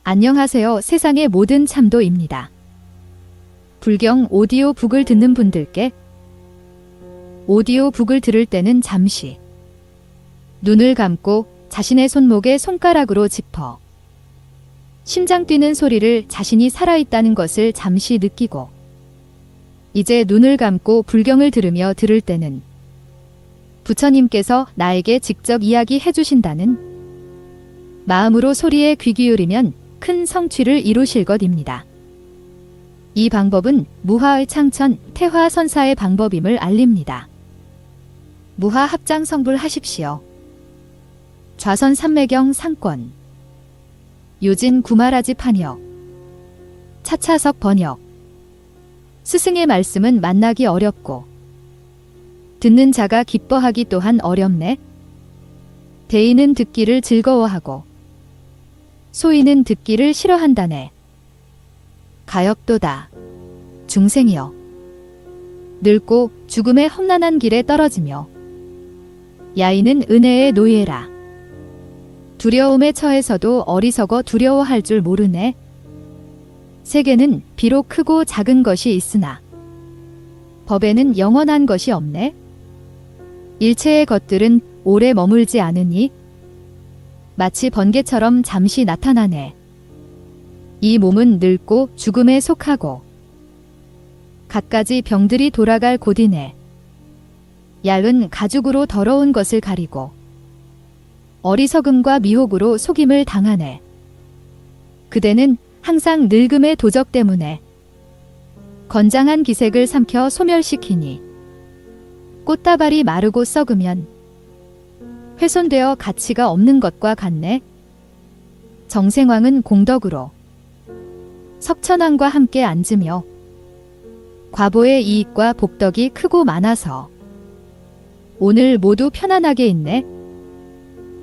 안녕하세요. 세상의 모든 참도입니다. 불경 오디오북을 듣는 분들께 오디오북을 들을 때는 잠시 눈을 감고 자신의 손목에 손가락으로 짚어 심장 뛰는 소리를 자신이 살아있다는 것을 잠시 느끼고 이제 눈을 감고 불경을 들으며 들을 때는 부처님께서 나에게 직접 이야기해 주신다는 마음으로 소리에 귀 기울이면 큰 성취를 이루실 것입니다. 이 방법은 무하의 창천 태화선사의 방법임을 알립니다. 무하 합장성불 하십시오. 좌선 삼매경 상권 요진 구마라지 판역 차차석 번역 스승의 말씀은 만나기 어렵고 듣는 자가 기뻐하기 또한 어렵네. 대인은 듣기를 즐거워하고 소인은 듣기를 싫어한다네. 가엾도다. 중생이여. 늙고 죽음의 험난한 길에 떨어지며 야인은 은혜의 노예라. 두려움에 처해서도 어리석어 두려워할 줄 모르네. 세계는 비록 크고 작은 것이 있으나 법에는 영원한 것이 없네. 일체의 것들은 오래 머물지 않으니 마치 번개처럼 잠시 나타나네. 이 몸은 늙고 죽음에 속하고 갖가지 병들이 돌아갈 곳이네. 얇은 가죽으로 더러운 것을 가리고 어리석음과 미혹으로 속임을 당하네. 그대는 항상 늙음의 도적 때문에 건장한 기색을 삼켜 소멸시키니 꽃다발이 마르고 썩으면 훼손되어 가치가 없는 것과 같네. 정생왕은 공덕으로 석천왕과 함께 앉으며 과보의 이익과 복덕이 크고 많아서 오늘 모두 편안하게 있네.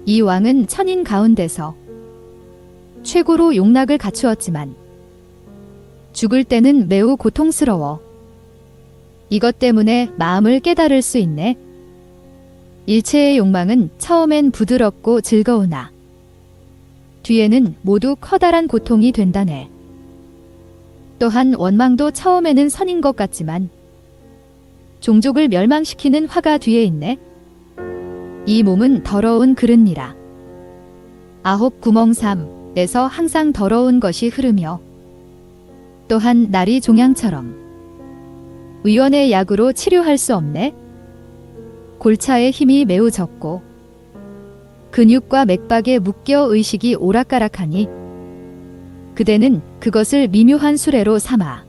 이 왕은 천인 가운데서 최고로 용락을 갖추었지만 죽을 때는 매우 고통스러워. 이것 때문에 마음을 깨달을 수 있네. 일체의 욕망은 처음엔 부드럽고 즐거우나 뒤에는 모두 커다란 고통이 된다네. 또한 원망도 처음에는 선인 것 같지만 종족을 멸망시키는 화가 뒤에 있네. 이 몸은 더러운 그릇니라. 아홉 구멍삼에서 항상 더러운 것이 흐르며 또한 날이 종양처럼 의원의 약으로 치료할 수 없네. 골차의 힘이 매우 적고 근육과 맥박에 묶여 의식이 오락가락하니 그대는 그것을 미묘한 수레로 삼아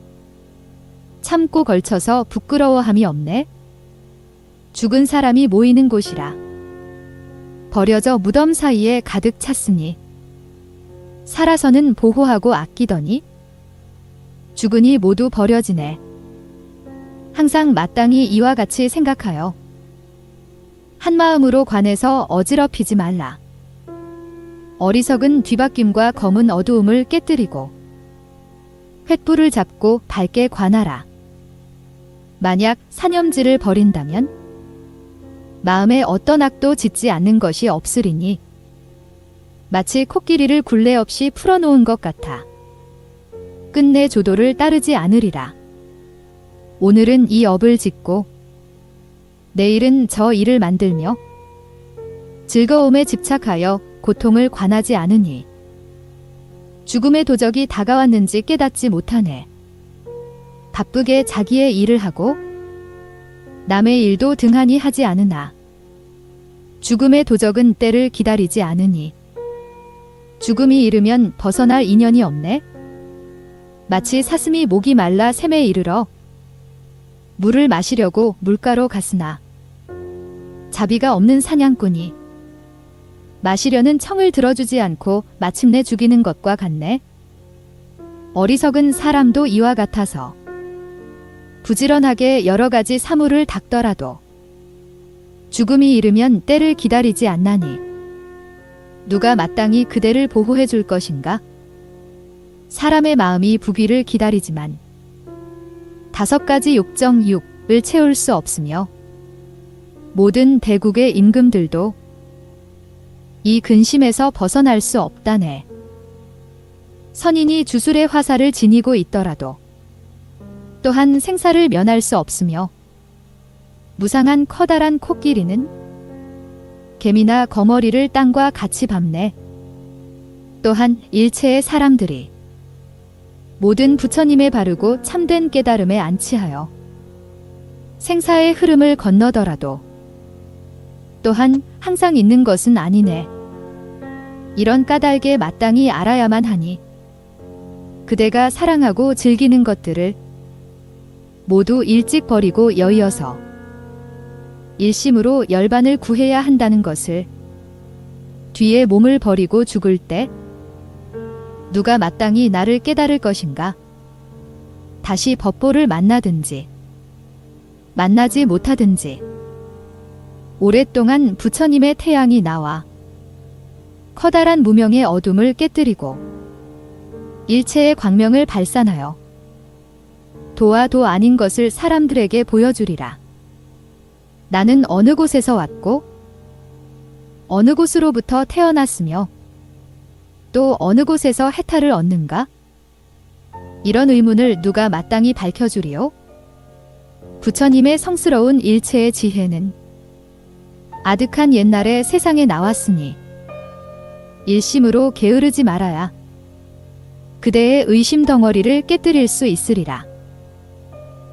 참고 걸쳐서 부끄러워함이 없네. 죽은 사람이 모이는 곳이라 버려져 무덤 사이에 가득 찼으니 살아서는 보호하고 아끼더니 죽으니 모두 버려지네. 항상 마땅히 이와 같이 생각하여 한마음으로 관해서 어지럽히지 말라. 어리석은 뒤바뀜과 검은 어두움을 깨뜨리고 횃불을 잡고 밝게 관하라. 만약 사념질을 버린다면 마음에 어떤 악도 짓지 않는 것이 없으리니 마치 코끼리를 굴레 없이 풀어놓은 것 같아 끝내 조도를 따르지 않으리라. 오늘은 이 업을 짓고 내일은 저 일을 만들며 즐거움에 집착하여 고통을 관하지 않으니 죽음의 도적이 다가왔는지 깨닫지 못하네. 바쁘게 자기의 일을 하고 남의 일도 등한히 하지 않으나 죽음의 도적은 때를 기다리지 않으니 죽음이 이르면 벗어날 인연이 없네. 마치 사슴이 목이 말라 샘에 이르러 물을 마시려고 물가로 갔으나 자비가 없는 사냥꾼이 마시려는 청을 들어주지 않고 마침내 죽이는 것과 같네. 어리석은 사람도 이와 같아서 부지런하게 여러 가지 사물을 닦더라도 죽음이 이르면 때를 기다리지 않나니 누가 마땅히 그대를 보호해 줄 것인가? 사람의 마음이 부귀를 기다리지만 5가지 욕정 6 채울 수 없으며 모든 대국의 임금들도 이 근심에서 벗어날 수 없다네. 선인이 주술의 화살을 지니고 있더라도 또한 생사를 면할 수 없으며 무상한 커다란 코끼리는 개미나 거머리를 땅과 같이 밟네. 또한 일체의 사람들이 모든 부처님의 바르고 참된 깨달음에 안치하여 생사의 흐름을 건너더라도 또한 항상 있는 것은 아니네. 이런 까닭에 마땅히 알아야만 하니 그대가 사랑하고 즐기는 것들을 모두 일찍 버리고 여의어서 일심으로 열반을 구해야 한다는 것을 뒤에 몸을 버리고 죽을 때 누가 마땅히 나를 깨달을 것인가? 다시 법보를 만나든지 만나지 못하든지 오랫동안 부처님의 태양이 나와 커다란 무명의 어둠을 깨뜨리고 일체의 광명을 발산하여 도와 도 아닌 것을 사람들에게 보여주리라. 나는 어느 곳에서 왔고 어느 곳으로부터 태어났으며 또 어느 곳에서 해탈을 얻는가? 이런 의문을 누가 마땅히 밝혀주리요? 부처님의 성스러운 일체의 지혜는 아득한 옛날에 세상에 나왔으니 일심으로 게으르지 말아야 그대의 의심 덩어리를 깨뜨릴 수 있으리라.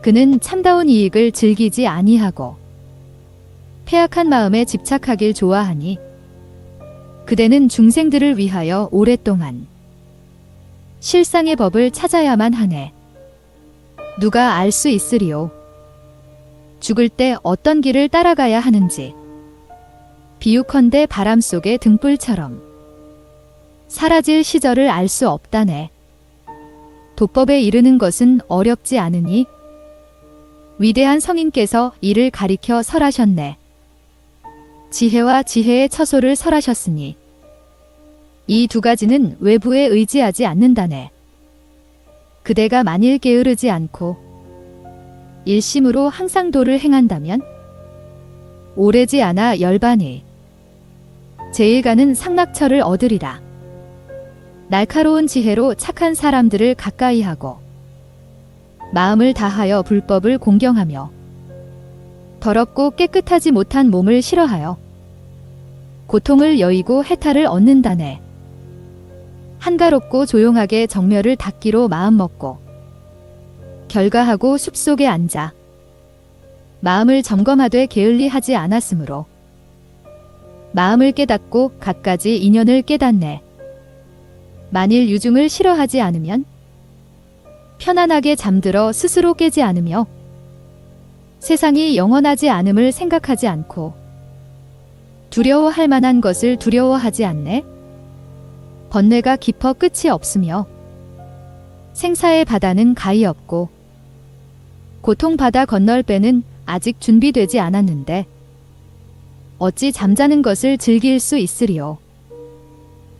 그는 참다운 이익을 즐기지 아니하고 패악한 마음에 집착하길 좋아하니 그대는 중생들을 위하여 오랫동안 실상의 법을 찾아야만 하네. 누가 알 수 있으리요? 죽을 때 어떤 길을 따라가야 하는지 비유컨대 바람 속의 등불처럼 사라질 시절을 알 수 없다네. 도법에 이르는 것은 어렵지 않으니 위대한 성인께서 이를 가리켜 설하셨네. 지혜와 지혜의 처소를 설하셨으니 이 두 가지는 외부에 의지하지 않는다네. 그대가 만일 게으르지 않고 일심으로 항상 도를 행한다면 오래지 않아 열반이 제일 가는 상락처를 얻으리라. 날카로운 지혜로 착한 사람들을 가까이 하고 마음을 다하여 불법을 공경하며 더럽고 깨끗하지 못한 몸을 싫어하여 고통을 여의고 해탈을 얻는다네. 한가롭고 조용하게 정멸을 닦기로 마음먹고 결가하고 숲속에 앉아 마음을 점검하되 게을리하지 않았으므로 마음을 깨닫고 갖가지 인연을 깨닫네. 만일 유중을 싫어하지 않으면 편안하게 잠들어 스스로 깨지 않으며 세상이 영원하지 않음을 생각하지 않고 두려워할 만한 것을 두려워하지 않네. 번뇌가 깊어 끝이 없으며 생사의 바다는 가히 없고 고통바다 건널 배는 아직 준비되지 않았는데 어찌 잠자는 것을 즐길 수 있으리요.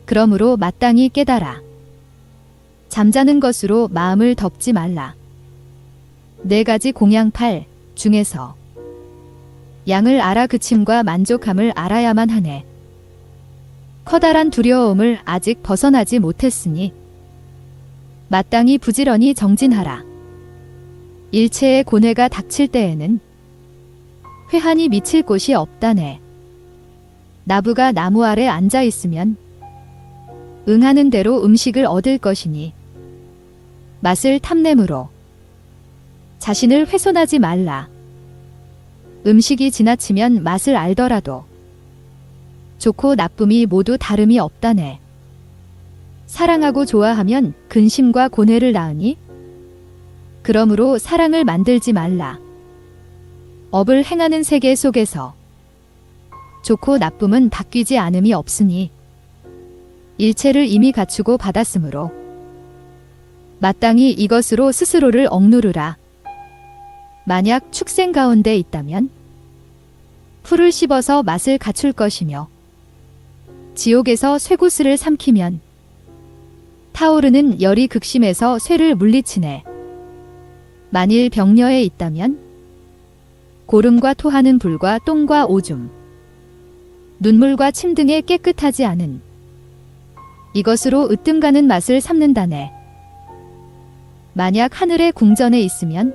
그러므로 마땅히 깨달아 잠자는 것으로 마음을 덮지 말라. 4가지 공양팔 중에서 양을 알아 그침과 만족함을 알아야만 하네. 커다란 두려움을 아직 벗어나지 못했으니 마땅히 부지런히 정진하라. 일체의 고뇌가 닥칠 때에는 회한이 미칠 곳이 없다네. 나부가 나무 아래 앉아 있으면 응하는 대로 음식을 얻을 것이니 맛을 탐냄으로 자신을 훼손하지 말라. 음식이 지나치면 맛을 알더라도 좋고 나쁨이 모두 다름이 없다네. 사랑하고 좋아하면 근심과 고뇌를 낳으니 그러므로 사랑을 만들지 말라. 업을 행하는 세계 속에서 좋고 나쁨은 바뀌지 않음이 없으니 일체를 이미 갖추고 받았으므로 마땅히 이것으로 스스로를 억누르라. 만약 축생 가운데 있다면 풀을 씹어서 맛을 갖출 것이며 지옥에서 쇠구슬을 삼키면 타오르는 열이 극심해서 쇠를 물리치네. 만일 병녀에 있다면 고름과 토하는 불과 똥과 오줌, 눈물과 침 등의 깨끗하지 않은 이것으로 으뜸가는 맛을 삼는다네. 만약 하늘의 궁전에 있으면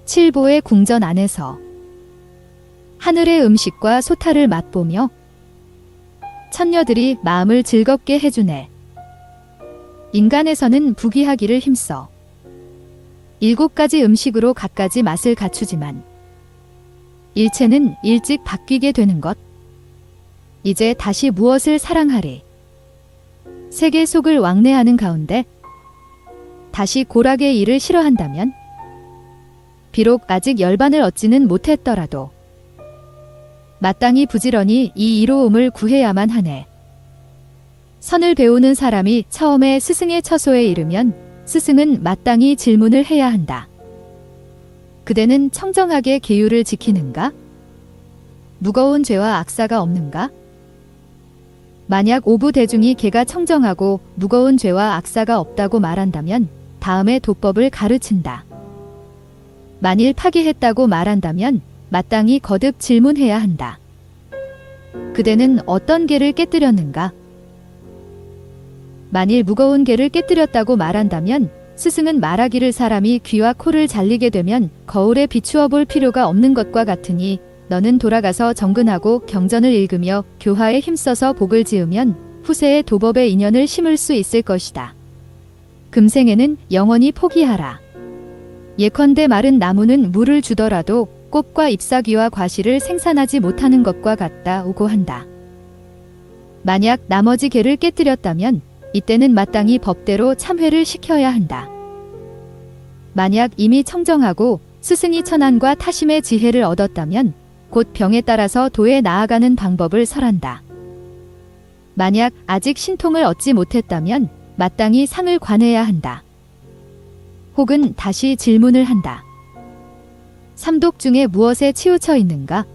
칠보의 궁전 안에서 하늘의 음식과 소탈을 맛보며 천녀들이 마음을 즐겁게 해주네. 인간에서는 부귀하기를 힘써 7가지 음식으로 갖가지 맛을 갖추지만 일체는 일찍 바뀌게 되는 것. 이제 다시 무엇을 사랑하리. 세계 속을 왕래하는 가운데 다시 고락의 일을 싫어한다면 비록 아직 열반을 얻지는 못했더라도 마땅히 부지런히 이 이로움을 구해야만 하네. 선을 배우는 사람이 처음에 스승의 처소에 이르면 스승은 마땅히 질문을 해야 한다. 그대는 청정하게 계율을 지키는가? 무거운 죄와 악사가 없는가? 만약 오부 대중이 개가 청정하고 무거운 죄와 악사가 없다고 말한다면 다음에 도법을 가르친다. 만일 파기했다고 말한다면 마땅히 거듭 질문해야 한다. 그대는 어떤 개를 깨뜨렸는가? 만일 무거운 개를 깨뜨렸다고 말한다면 스승은 말하기를 사람이 귀와 코를 잘리게 되면 거울에 비추어 볼 필요가 없는 것과 같으니 너는 돌아가서 정근하고 경전을 읽으며 교화에 힘써서 복을 지으면 후세의 도법의 인연을 심을 수 있을 것이다. 금생에는 영원히 포기하라. 예컨대 마른 나무는 물을 주더라도 꽃과 잎사귀와 과실을 생산하지 못하는 것과 같다고 한다. 만약 나머지 개를 깨뜨렸다면 이때는 마땅히 법대로 참회를 시켜야 한다. 만약 이미 청정하고 스승이 천안과 타심의 지혜를 얻었다면 곧 병에 따라서 도에 나아가는 방법을 설한다. 만약 아직 신통을 얻지 못했다면 마땅히 상을 관해야 한다. 혹은 다시 질문을 한다. 삼독 중에 무엇에 치우쳐 있는가?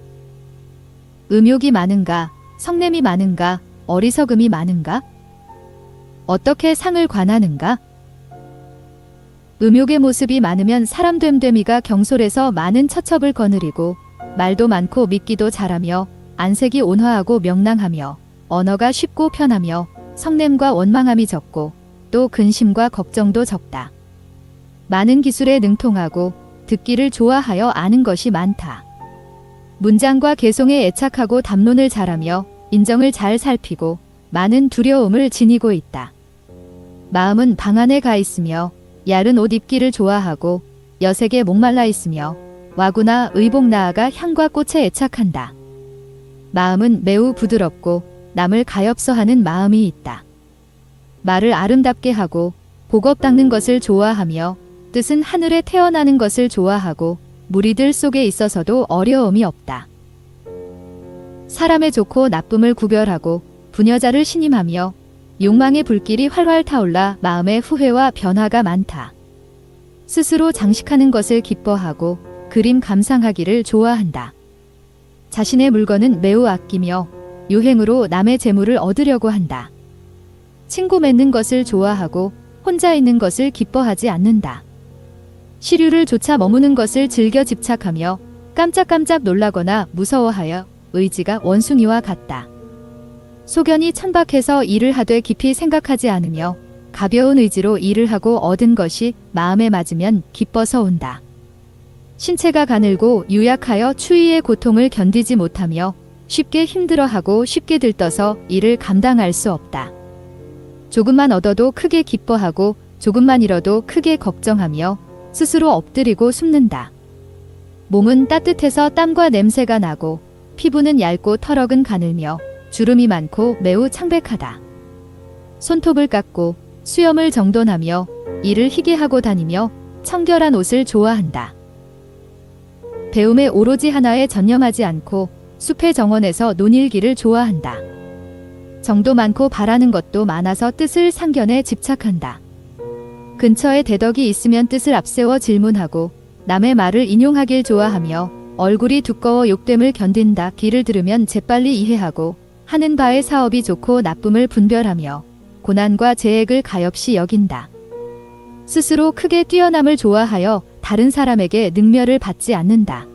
음욕이 많은가? 성냄이 많은가? 어리석음이 많은가? 어떻게 상을 관하는가? 음욕의 모습이 많으면 사람 됨됨이가 경솔해서 많은 처첩을 거느리고 말도 많고 믿기도 잘하며 안색이 온화하고 명랑하며 언어가 쉽고 편하며 성냄과 원망함이 적고 또 근심과 걱정도 적다. 많은 기술에 능통하고 듣기를 좋아하여 아는 것이 많다. 문장과 개송에 애착하고 담론을 잘하며 인정을 잘 살피고 많은 두려움을 지니고 있다. 마음은 방 안에 가 있으며 얇은 옷 입기를 좋아하고 여색에 목말라 있으며 와구나 의복 나아가 향과 꽃에 애착한다. 마음은 매우 부드럽고 남을 가엾어하는 마음이 있다. 말을 아름답게 하고 복업 닦는 것을 좋아하며 뜻은 하늘에 태어나는 것을 좋아하고 무리들 속에 있어서도 어려움이 없다. 사람의 좋고 나쁨을 구별하고 부녀자를 신임하며 욕망의 불길이 활활 타올라 마음의 후회와 변화가 많다. 스스로 장식하는 것을 기뻐하고 그림 감상하기를 좋아한다. 자신의 물건은 매우 아끼며 유행으로 남의 재물을 얻으려고 한다. 친구 맺는 것을 좋아하고 혼자 있는 것을 기뻐하지 않는다. 시류를 쫓아 머무는 것을 즐겨 집착하며 깜짝깜짝 놀라거나 무서워하여 의지가 원숭이와 같다. 소견이 천박해서 일을 하되 깊이 생각하지 않으며 가벼운 의지로 일을 하고 얻은 것이 마음에 맞으면 기뻐서 온다. 신체가 가늘고 유약하여 추위의 고통을 견디지 못하며 쉽게 힘들어하고 쉽게 들떠서 일을 감당할 수 없다. 조금만 얻어도 크게 기뻐하고 조금만 잃어도 크게 걱정하며 스스로 엎드리고 숨는다. 몸은 따뜻해서 땀과 냄새가 나고 피부는 얇고 털억은 가늘며 주름이 많고 매우 창백하다. 손톱을 깎고 수염을 정돈하며 이를 희게 하고 다니며 청결한 옷을 좋아한다. 배움에 오로지 하나에 전념하지 않고 숲의 정원에서 논일기를 좋아한다. 정도 많고 바라는 것도 많아서 뜻을 상견에 집착한다. 근처에 대덕이 있으면 뜻을 앞세워 질문하고 남의 말을 인용하길 좋아하며 얼굴이 두꺼워 욕됨을 견딘다. 귀를 들으면 재빨리 이해하고 하는 바의 사업이 좋고 나쁨을 분별하며 고난과 재액을 가엾이 여긴다. 스스로 크게 뛰어남을 좋아하여 다른 사람에게 능멸을 받지 않는다.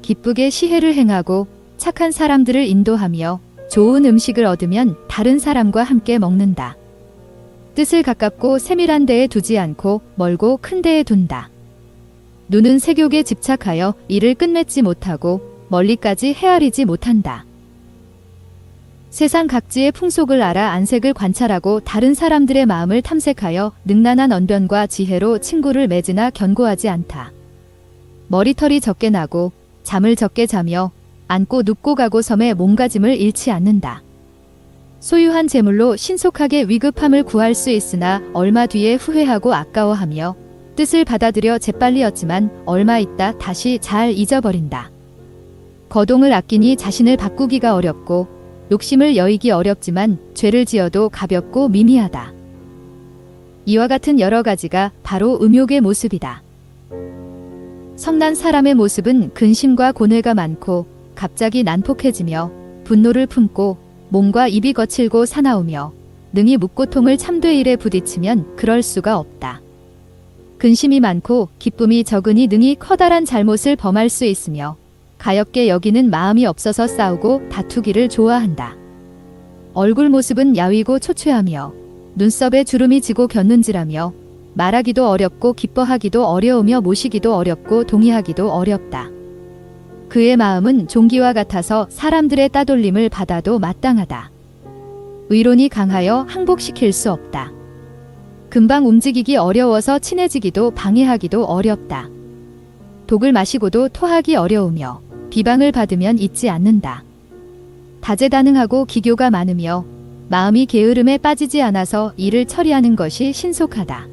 기쁘게 시혜를 행하고 착한 사람들을 인도하며 좋은 음식을 얻으면 다른 사람과 함께 먹는다. 뜻을 가깝고 세밀한 데에 두지 않고 멀고 큰 데에 둔다. 눈은 색욕에 집착하여 이를 끝맺지 못하고 멀리까지 헤아리지 못한다. 세상 각지의 풍속을 알아 안색을 관찰하고 다른 사람들의 마음을 탐색하여 능란한 언변과 지혜로 친구를 맺으나 견고하지 않다. 머리털이 적게 나고 잠을 적게 자며 앉고 눕고 가고 섬에 몸가짐을 잃지 않는다. 소유한 재물로 신속하게 위급함을 구할 수 있으나 얼마 뒤에 후회하고 아까워하며 뜻을 받아들여 재빨리 얻지만 얼마 있다 다시 잘 잊어버린다. 거동을 아끼니 자신을 바꾸기가 어렵고 욕심을 여의기 어렵지만 죄를 지어도 가볍고 미미하다. 이와 같은 여러 가지가 바로 음욕의 모습이다. 성난 사람의 모습은 근심과 고뇌가 많고 갑자기 난폭해지며 분노를 품고 몸과 입이 거칠고 사나우며 능히 묵고통을 참되 일에 부딪히면 그럴 수가 없다. 근심이 많고 기쁨이 적으니 능히 커다란 잘못을 범할 수 있으며 가엾게 여기는 마음이 없어서 싸우고 다투기를 좋아한다. 얼굴 모습은 야위고 초췌하며 눈썹에 주름이 지고 곁눈질하며 말하기도 어렵고 기뻐하기도 어려우며 모시기도 어렵고 동의하기도 어렵다. 그의 마음은 종기와 같아서 사람들의 따돌림을 받아도 마땅하다. 의론이 강하여 항복시킬 수 없다. 금방 움직이기 어려워서 친해지기도 방해하기도 어렵다. 독을 마시고도 토하기 어려우며 비방을 받으면 잊지 않는다. 다재다능하고 기교가 많으며 마음이 게으름에 빠지지 않아서 일을 처리하는 것이 신속하다.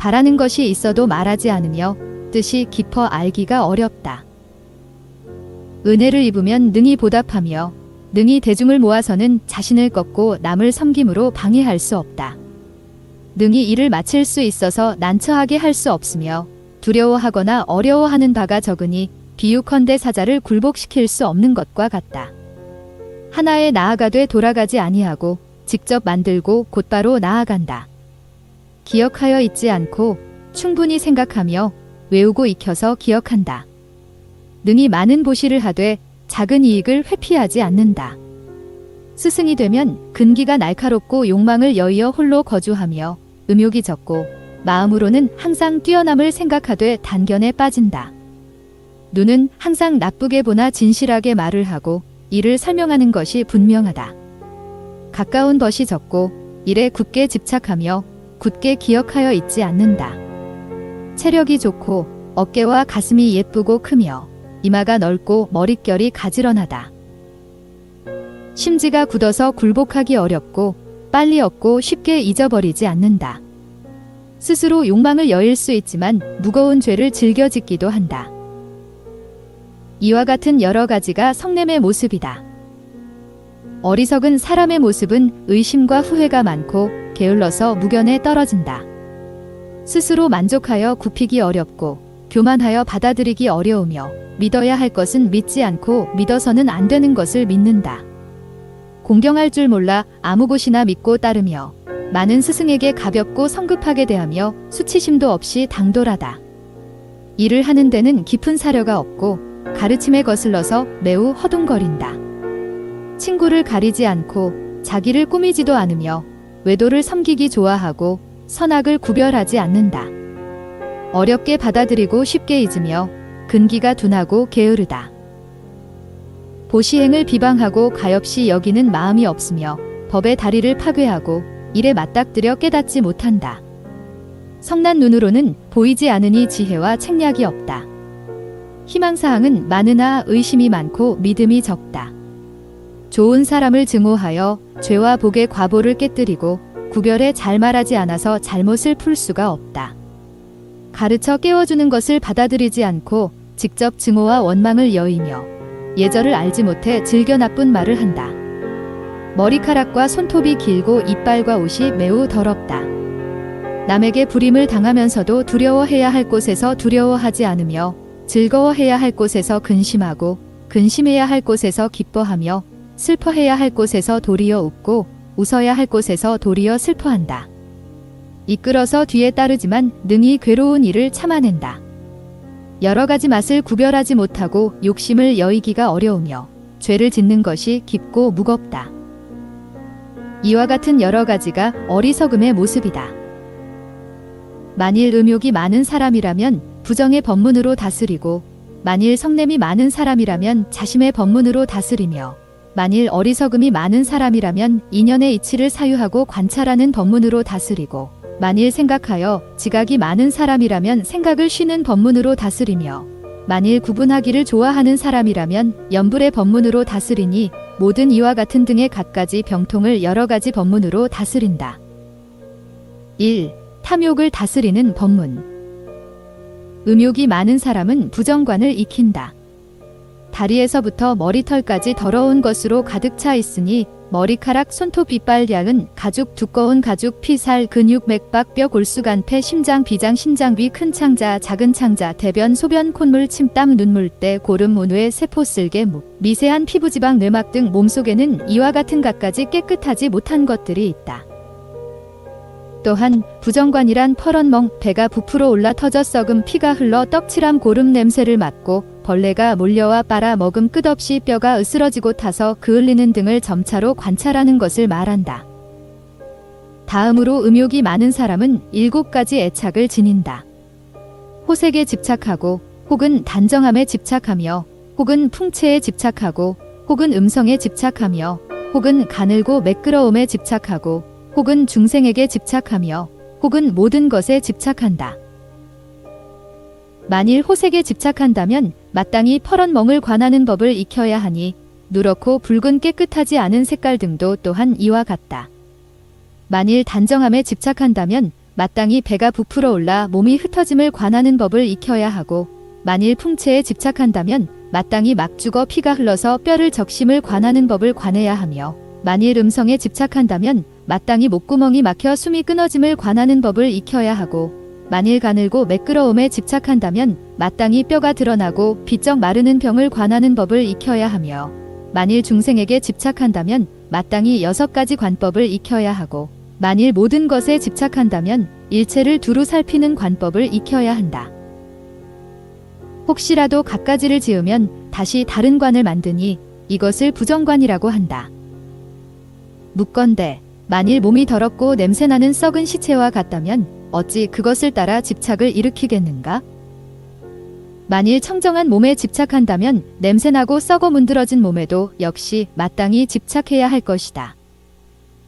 바라는 것이 있어도 말하지 않으며 뜻이 깊어 알기가 어렵다. 은혜를 입으면 능히 보답하며 능히 대중을 모아서는 자신을 꺾고 남을 섬김으로 방해할 수 없다. 능히 일을 마칠 수 있어서 난처하게 할 수 없으며 두려워하거나 어려워하는 바가 적으니 비유컨대 사자를 굴복시킬 수 없는 것과 같다. 하나에 나아가되 돌아가지 아니하고 직접 만들고 곧바로 나아간다. 기억하여 잊지 않고 충분히 생각하며 외우고 익혀서 기억한다. 능히 많은 보시를 하되 작은 이익을 회피하지 않는다. 스승이 되면 근기가 날카롭고 욕망을 여의어 홀로 거주하며 음욕이 적고 마음으로는 항상 뛰어남을 생각하되 단견에 빠진다. 눈은 항상 나쁘게 보나 진실하게 말을 하고 이를 설명하는 것이 분명하다. 가까운 벗이 적고 일에 굳게 집착하며 굳게 기억하여 잊지 않는다. 체력이 좋고 어깨와 가슴이 예쁘고 크며 이마가 넓고 머릿결이 가지런하다. 심지가 굳어서 굴복하기 어렵고 빨리 얻고 쉽게 잊어버리지 않는다. 스스로 욕망을 여일 수 있지만 무거운 죄를 즐겨 짓기도 한다. 이와 같은 여러 가지가 성냄의 모습이다. 어리석은 사람의 모습은 의심과 후회가 많고 게을러서 무견에 떨어진다. 스스로 만족하여 굽히기 어렵고 교만하여 받아들이기 어려우며 믿어야 할 것은 믿지 않고 믿어서는 안 되는 것을 믿는다. 공경할 줄 몰라 아무 곳이나 믿고 따르며 많은 스승에게 가볍고 성급하게 대하며 수치심도 없이 당돌하다. 일을 하는 데는 깊은 사려가 없고 가르침에 거슬러서 매우 허둥거린다. 친구를 가리지 않고 자기를 꾸미지도 않으며 외도를 섬기기 좋아하고 선악을 구별하지 않는다. 어렵게 받아들이고 쉽게 잊으며 근기가 둔하고 게으르다. 보시행을 비방하고 가엾이 여기는 마음이 없으며 법의 다리를 파괴하고 일에 맞닥뜨려 깨닫지 못한다. 성난 눈으로는 보이지 않으니 지혜와 책략이 없다. 희망사항은 많으나 의심이 많고 믿음이 적다. 좋은 사람을 증오하여 죄와 복의 과보를 깨뜨리고 구별에 잘 말하지 않아서 잘못을 풀 수가 없다. 가르쳐 깨워주는 것을 받아들이지 않고 직접 증오와 원망을 여의며 예절을 알지 못해 즐겨 나쁜 말을 한다. 머리카락과 손톱이 길고 이빨과 옷이 매우 더럽다. 남에게 불임을 당하면서도 두려워해야 할 곳에서 두려워하지 않으며 즐거워해야 할 곳에서 근심하고 근심해야 할 곳에서 기뻐하며 슬퍼해야 할 곳에서 도리어 웃고 웃어야 할 곳에서 도리어 슬퍼한다. 이끌어서 뒤에 따르지만 능히 괴로운 일을 참아낸다. 여러 가지 맛을 구별하지 못하고 욕심을 여의기가 어려우며 죄를 짓는 것이 깊고 무겁다. 이와 같은 여러 가지가 어리석음의 모습이다. 만일 음욕이 많은 사람이라면 부정의 법문으로 다스리고, 만일 성냄이 많은 사람이라면 자심의 법문으로 다스리며, 만일 어리석음이 많은 사람이라면 인연의 이치를 사유하고 관찰하는 법문으로 다스리고, 만일 생각하여 지각이 많은 사람이라면 생각을 쉬는 법문으로 다스리며, 만일 구분하기를 좋아하는 사람이라면 염불의 법문으로 다스리니 모든 이와 같은 등의 갖가지 병통을 여러 가지 법문으로 다스린다. 1. 탐욕을 다스리는 법문. 음욕이 많은 사람은 부정관을 익힌다. 다리에서부터 머리털까지 더러운 것으로 가득 차 있으니 머리카락, 손톱, 이빨, 양은 가죽, 두꺼운 가죽, 피, 살, 근육, 맥박, 뼈, 골수, 간, 폐, 심장, 비장, 신장귀, 큰 창자, 작은 창자, 대변, 소변, 콧물, 침, 땀, 눈물, 때, 고름, 온외, 세포, 쓸개, 무, 미세한 피부지방, 뇌막 등 몸속에는 이와 같은 갖가지 깨끗하지 못한 것들이 있다. 또한 부정관이란 펄언멍, 배가 부풀어 올라 터져 썩음, 피가 흘러 떡칠함, 고름 냄새를 맡고 벌레가 몰려와 빨아 먹음, 끝없이 뼈가 으스러지고 타서 그을리는 등을 점차로 관찰하는 것을 말한다. 다음으로 음욕이 많은 사람은 7가지 애착을 지닌다. 호색에 집착하고, 혹은 단정함에 집착하며, 혹은 풍채에 집착하고, 혹은 음성에 집착하며, 혹은 가늘고 매끄러움에 집착하고, 혹은 중생에게 집착하며, 혹은 모든 것에 집착한다. 만일 호색에 집착한다면 마땅히 퍼런 멍을 관하는 법을 익혀야 하니 누렇고 붉은 깨끗하지 않은 색깔 등도 또한 이와 같다. 만일 단정함에 집착한다면 마땅히 배가 부풀어 올라 몸이 흩어짐을 관하는 법을 익혀야 하고, 만일 풍채에 집착한다면 마땅히 막 죽어 피가 흘러서 뼈를 적심을 관하는 법을 관해야 하며, 만일 음성에 집착한다면 마땅히 목구멍이 막혀 숨이 끊어짐을 관하는 법을 익혀야 하고, 만일 가늘고 매끄러움에 집착한다면 마땅히 뼈가 드러나고 비쩍 마르는 병을 관하는 법을 익혀야 하며, 만일 중생에게 집착한다면 마땅히 6가지 관법을 익혀야 하고, 만일 모든 것에 집착한다면 일체를 두루 살피는 관법을 익혀야 한다. 혹시라도 갖가지를 지으면 다시 다른 관을 만드니 이것을 부정관이라고 한다. 묻건대 만일 몸이 더럽고 냄새나는 썩은 시체와 같다면 어찌 그것을 따라 집착을 일으키겠는가? 만일 청정한 몸에 집착한다면 냄새나고 썩어 문드러진 몸에도 역시 마땅히 집착해야 할 것이다.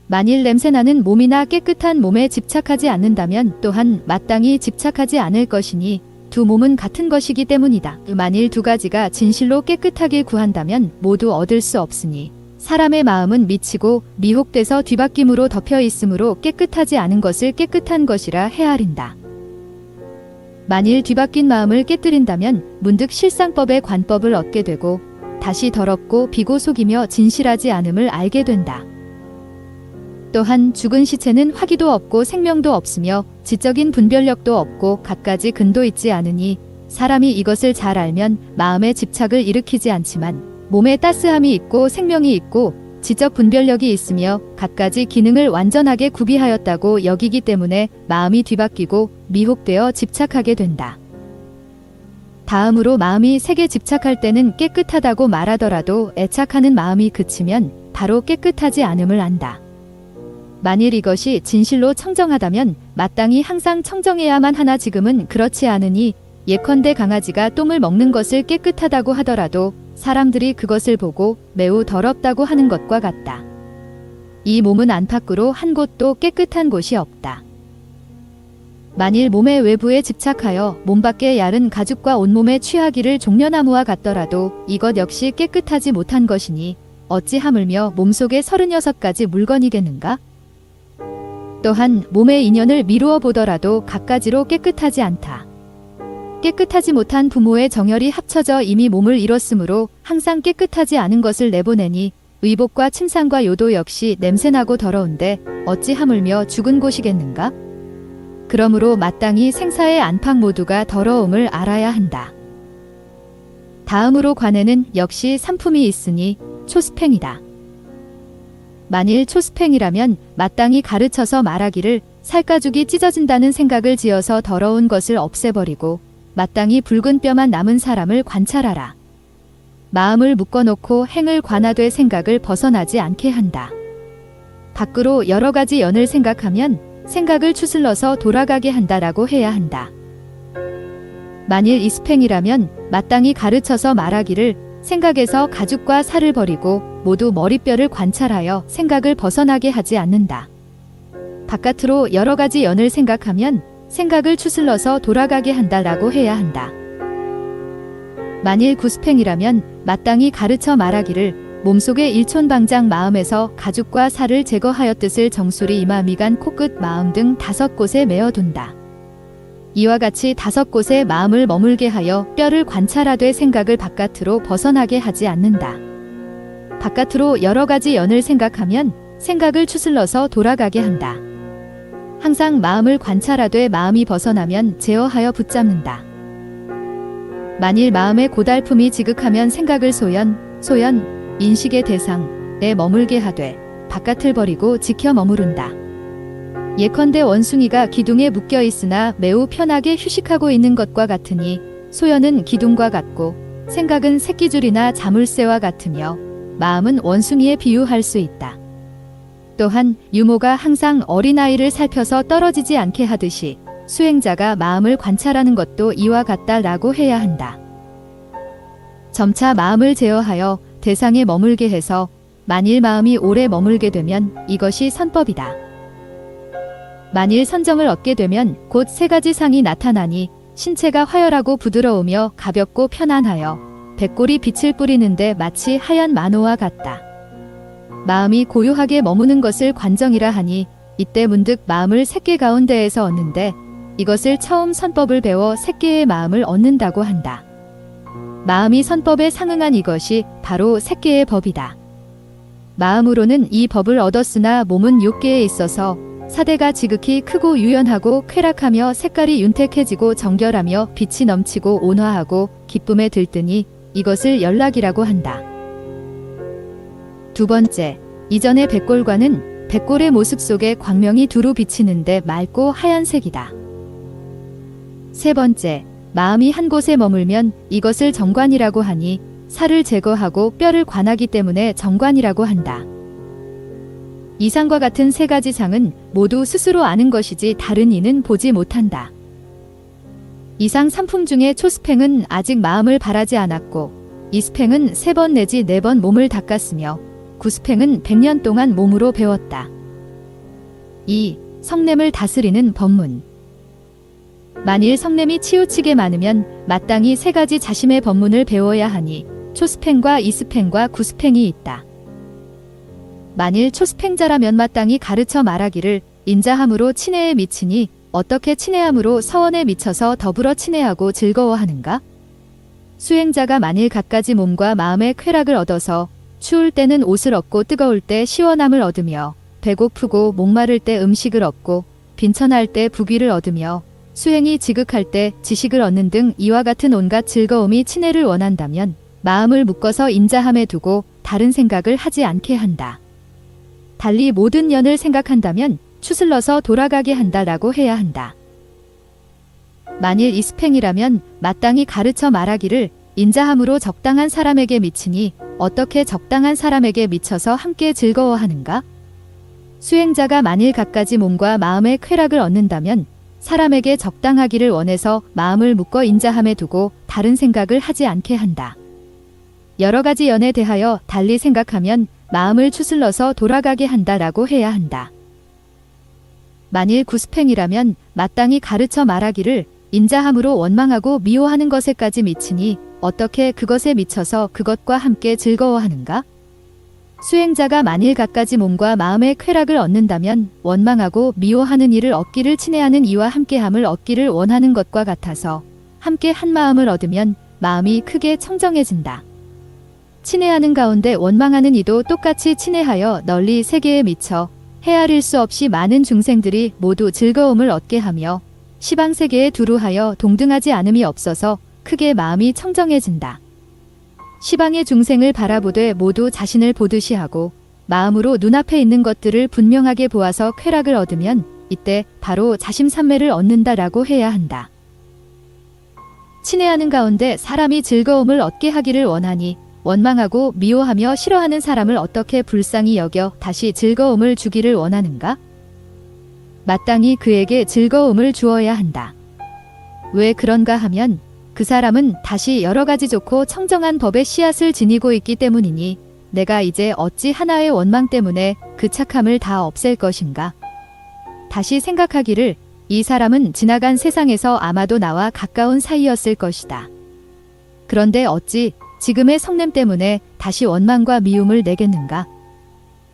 만일 냄새나는 몸이나 깨끗한 몸에 집착하지 않는다면 또한 마땅히 집착하지 않을 것이니 두 몸은 같은 것이기 때문이다. 만일 2가지가 진실로 깨끗하길 구한다면 모두 얻을 수 없으니 사람의 마음은 미치고 미혹돼서 뒤바뀜으로 덮여 있으므로 깨끗하지 않은 것을 깨끗한 것이라 헤아린다. 만일 뒤바뀐 마음을 깨뜨린다면 문득 실상법의 관법을 얻게 되고 다시 더럽고 비고 속이며 진실하지 않음을 알게 된다. 또한 죽은 시체는 화기도 없고 생명도 없으며 지적인 분별력도 없고 갖가지 근도 있지 않으니 사람이 이것을 잘 알면 마음의 집착을 일으키지 않지만 몸에 따스함이 있고 생명이 있고 지적 분별력이 있으며 갖가지 기능을 완전하게 구비하였다고 여기기 때문에 마음이 뒤바뀌고 미혹되어 집착하게 된다. 다음으로 마음이 색에 집착할 때는 깨끗하다고 말하더라도 애착하는 마음이 그치면 바로 깨끗하지 않음을 안다. 만일 이것이 진실로 청정하다면 마땅히 항상 청정해야만 하나 지금은 그렇지 않으니 예컨대 강아지가 똥을 먹는 것을 깨끗하다고 하더라도 사람들이 그것을 보고 매우 더럽다고 하는 것과 같다. 이 몸은 안팎으로 한 곳도 깨끗한 곳이 없다. 만일 몸의 외부에 집착하여 몸 밖의 야른 가죽과 온몸에 취하기를 종려나무와 같더라도 이것 역시 깨끗하지 못한 것이니 어찌 하물며 몸속에 36가지 물건이겠는가? 또한 몸의 인연을 미루어 보더라도 갖가지로 깨끗하지 않다. 깨끗하지 못한 부모의 정열이 합쳐져 이미 몸을 이뤘으므로 항상 깨끗하지 않은 것을 내보내니 의복과 침상과 요도 역시 냄새나고 더러운데 어찌 하물며 죽은 곳이겠는가? 그러므로 마땅히 생사의 안팎 모두가 더러움을 알아야 한다. 다음으로 관에는 역시 삼품이 있으니 초스팽이다. 만일 초스팽이라면 마땅히 가르쳐서 말하기를 살가죽이 찢어진다는 생각을 지어서 더러운 것을 없애버리고 마땅히 붉은 뼈만 남은 사람을 관찰하라. 마음을 묶어놓고 행을 관하되 생각을 벗어나지 않게 한다. 밖으로 여러 가지 연을 생각하면 생각을 추슬러서 돌아가게 한다라고 해야 한다. 만일 이스팽이라면 마땅히 가르쳐서 말하기를 생각에서 가죽과 살을 버리고 모두 머리뼈를 관찰하여 생각을 벗어나게 하지 않는다. 바깥으로 여러 가지 연을 생각하면 생각을 추슬러서 돌아가게 한다라고 해야 한다. 만일 구스팽이라면 마땅히 가르쳐 말하기를 몸속의 일촌방장 마음에서 가죽과 살을 제거하였듯을 정수리 이마 미간 코끝 마음 등 5곳에 메어둔다. 이와 같이 5곳에 마음을 머물게 하여 뼈를 관찰하되 생각을 바깥으로 벗어나게 하지 않는다. 바깥으로 여러 가지 연을 생각하면 생각을 추슬러서 돌아가게 한다. 항상 마음을 관찰하되 마음이 벗어나면 제어하여 붙잡는다. 만일 마음의 고달픔이 지극하면 생각을 소연, 인식의 대상에 머물게 하되 바깥을 버리고 지켜 머무른다. 예컨대 원숭이가 기둥에 묶여 있으나 매우 편하게 휴식하고 있는 것과 같으니 소연은 기둥과 같고 생각은 새끼줄이나 자물쇠와 같으며 마음은 원숭이에 비유할 수 있다. 또한 유모가 항상 어린아이를 살펴서 떨어지지 않게 하듯이 수행자가 마음을 관찰하는 것도 이와 같다라고 해야 한다. 점차 마음을 제어하여 대상에 머물게 해서 만일 마음이 오래 머물게 되면 이것이 선법이다. 만일 선정을 얻게 되면 곧 3가지 상이 나타나니 신체가 화열하고 부드러우며 가볍고 편안하여 백골이 빛을 뿌리는데 마치 하얀 만호와 같다. 마음이 고요하게 머무는 것을 관정이라 하니 이때 문득 마음을 새끼 가운데에서 얻는데 이것을 처음 선법을 배워 새끼의 마음을 얻는다고 한다. 마음이 선법에 상응한 이것이 바로 새끼의 법이다. 마음으로는 이 법을 얻었으나 몸은 6개에 있어서 사대가 지극히 크고 유연하고 쾌락하며 색깔이 윤택해지고 정결하며 빛이 넘치고 온화하고 기쁨에 들뜨니 이것을 연락이라고 한다. 2번째, 이전의 백골과는 백골의 모습 속에 광명이 두루 비치는데 맑고 하얀색이다. 3번째, 마음이 한 곳에 머물면 이것을 정관이라고 하니 살을 제거하고 뼈를 관하기 때문에 정관이라고 한다. 이상과 같은 3가지 상은 모두 스스로 아는 것이지 다른 이는 보지 못한다. 이상 3품 중에 초스팽은 아직 마음을 바라지 않았고 이스팽은 3번 내지 4번 몸을 닦았으며 구스팽은 100년 동안 몸으로 배웠다. 2. 성냄을 다스리는 법문. 만일 성냄이 치우치게 많으면 마땅히 3가지 자심의 법문을 배워야 하니 초스팽과 이스팽과 구스팽이 있다. 만일 초스팽자라면 마땅히 가르쳐 말하기를 인자함으로 친애에 미치니 어떻게 친애함으로 서원에 미쳐서 더불어 친애하고 즐거워하는가? 수행자가 만일 갖가지 몸과 마음의 쾌락을 얻어서 추울 때는 옷을 얻고 뜨거울 때 시원함을 얻으며 배고프고 목마를 때 음식을 얻고 빈천할 때 부귀를 얻으며 수행이 지극할 때 지식을 얻는 등 이와 같은 온갖 즐거움이 친애를 원한다면 마음을 묶어서 인자함에 두고 다른 생각을 하지 않게 한다. 달리 모든 연을 생각한다면 추슬러서 돌아가게 한다라고 해야 한다. 만일 이스팽이라면 마땅히 가르쳐 말하기를 인자함으로 적당한 사람에게 미치니 어떻게 적당한 사람에게 미쳐서 함께 즐거워하는가? 수행자가 만일 갖가지 몸과 마음의 쾌락을 얻는다면 사람에게 적당하기를 원해서 마음을 묶어 인자함에 두고 다른 생각을 하지 않게 한다. 여러 가지 연에 대하여 달리 생각하면 마음을 추슬러서 돌아가게 한다라고 해야 한다. 만일 구스팽이라면 마땅히 가르쳐 말하기를 인자함으로 원망하고 미워하는 것에까지 미치니 어떻게 그것에 미쳐서 그것과 함께 즐거워하는가? 수행자가 만일 갖가지 몸과 마음의 쾌락을 얻는다면 원망하고 미워하는 일을 얻기를 친애하는 이와 함께함을 얻기를 원하는 것과 같아서 함께 한 마음을 얻으면 마음이 크게 청정해진다. 친애하는 가운데 원망하는 이도 똑같이 친애하여 널리 세계에 미쳐 헤아릴 수 없이 많은 중생들이 모두 즐거움을 얻게 하며 시방세계에 두루하여 동등하지 않음이 없어서 크게 마음이 청정해진다. 시방의 중생을 바라보되 모두 자신을 보듯이 하고 마음으로 눈앞에 있는 것들을 분명하게 보아서 쾌락을 얻으면 이때 바로 자심삼매를 얻는다라고 해야 한다. 친애하는 가운데 사람이 즐거움을 얻게 하기를 원하니 원망하고 미워하며 싫어하는 사람을 어떻게 불쌍히 여겨 다시 즐거움을 주기를 원하는가? 마땅히 그에게 즐거움을 주어야 한다. 왜 그런가 하면 그 사람은 다시 여러 가지 좋고 청정한 법의 씨앗을 지니고 있기 때문이니 내가 이제 어찌 하나의 원망 때문에 그 착함을 다 없앨 것인가? 다시 생각하기를 이 사람은 지나간 세상에서 아마도 나와 가까운 사이였을 것이다. 그런데 어찌 지금의 성냄 때문에 다시 원망과 미움을 내겠는가?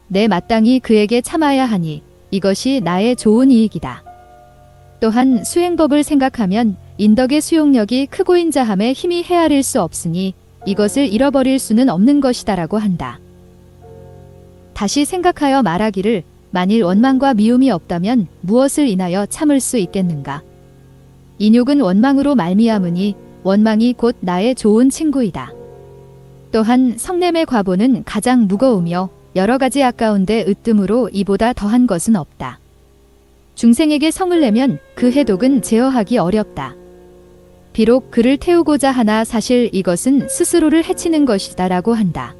내 마땅히 그에게 참아야 하니 이것이 나의 좋은 이익이다. 또한 수행법을 생각하면 인덕의 수용력이 크고인 자함에 힘이 헤아릴 수 없으니 이것을 잃어버릴 수는 없는 것이다라고 한다. 다시 생각하여 말하기를 만일 원망과 미움이 없다면 무엇을 인하여 참을 수 있겠는가? 인욕은 원망으로 말미암으니 원망이 곧 나의 좋은 친구이다. 또한 성냄의 과보는 가장 무거우며 여러 가지 아까운데 으뜸으로 이보다 더한 것은 없다. 중생에게 성을 내면 그 해독은 제어하기 어렵다. 비록 그를 태우고자 하나 사실 이것은 스스로를 해치는 것이다라고 한다.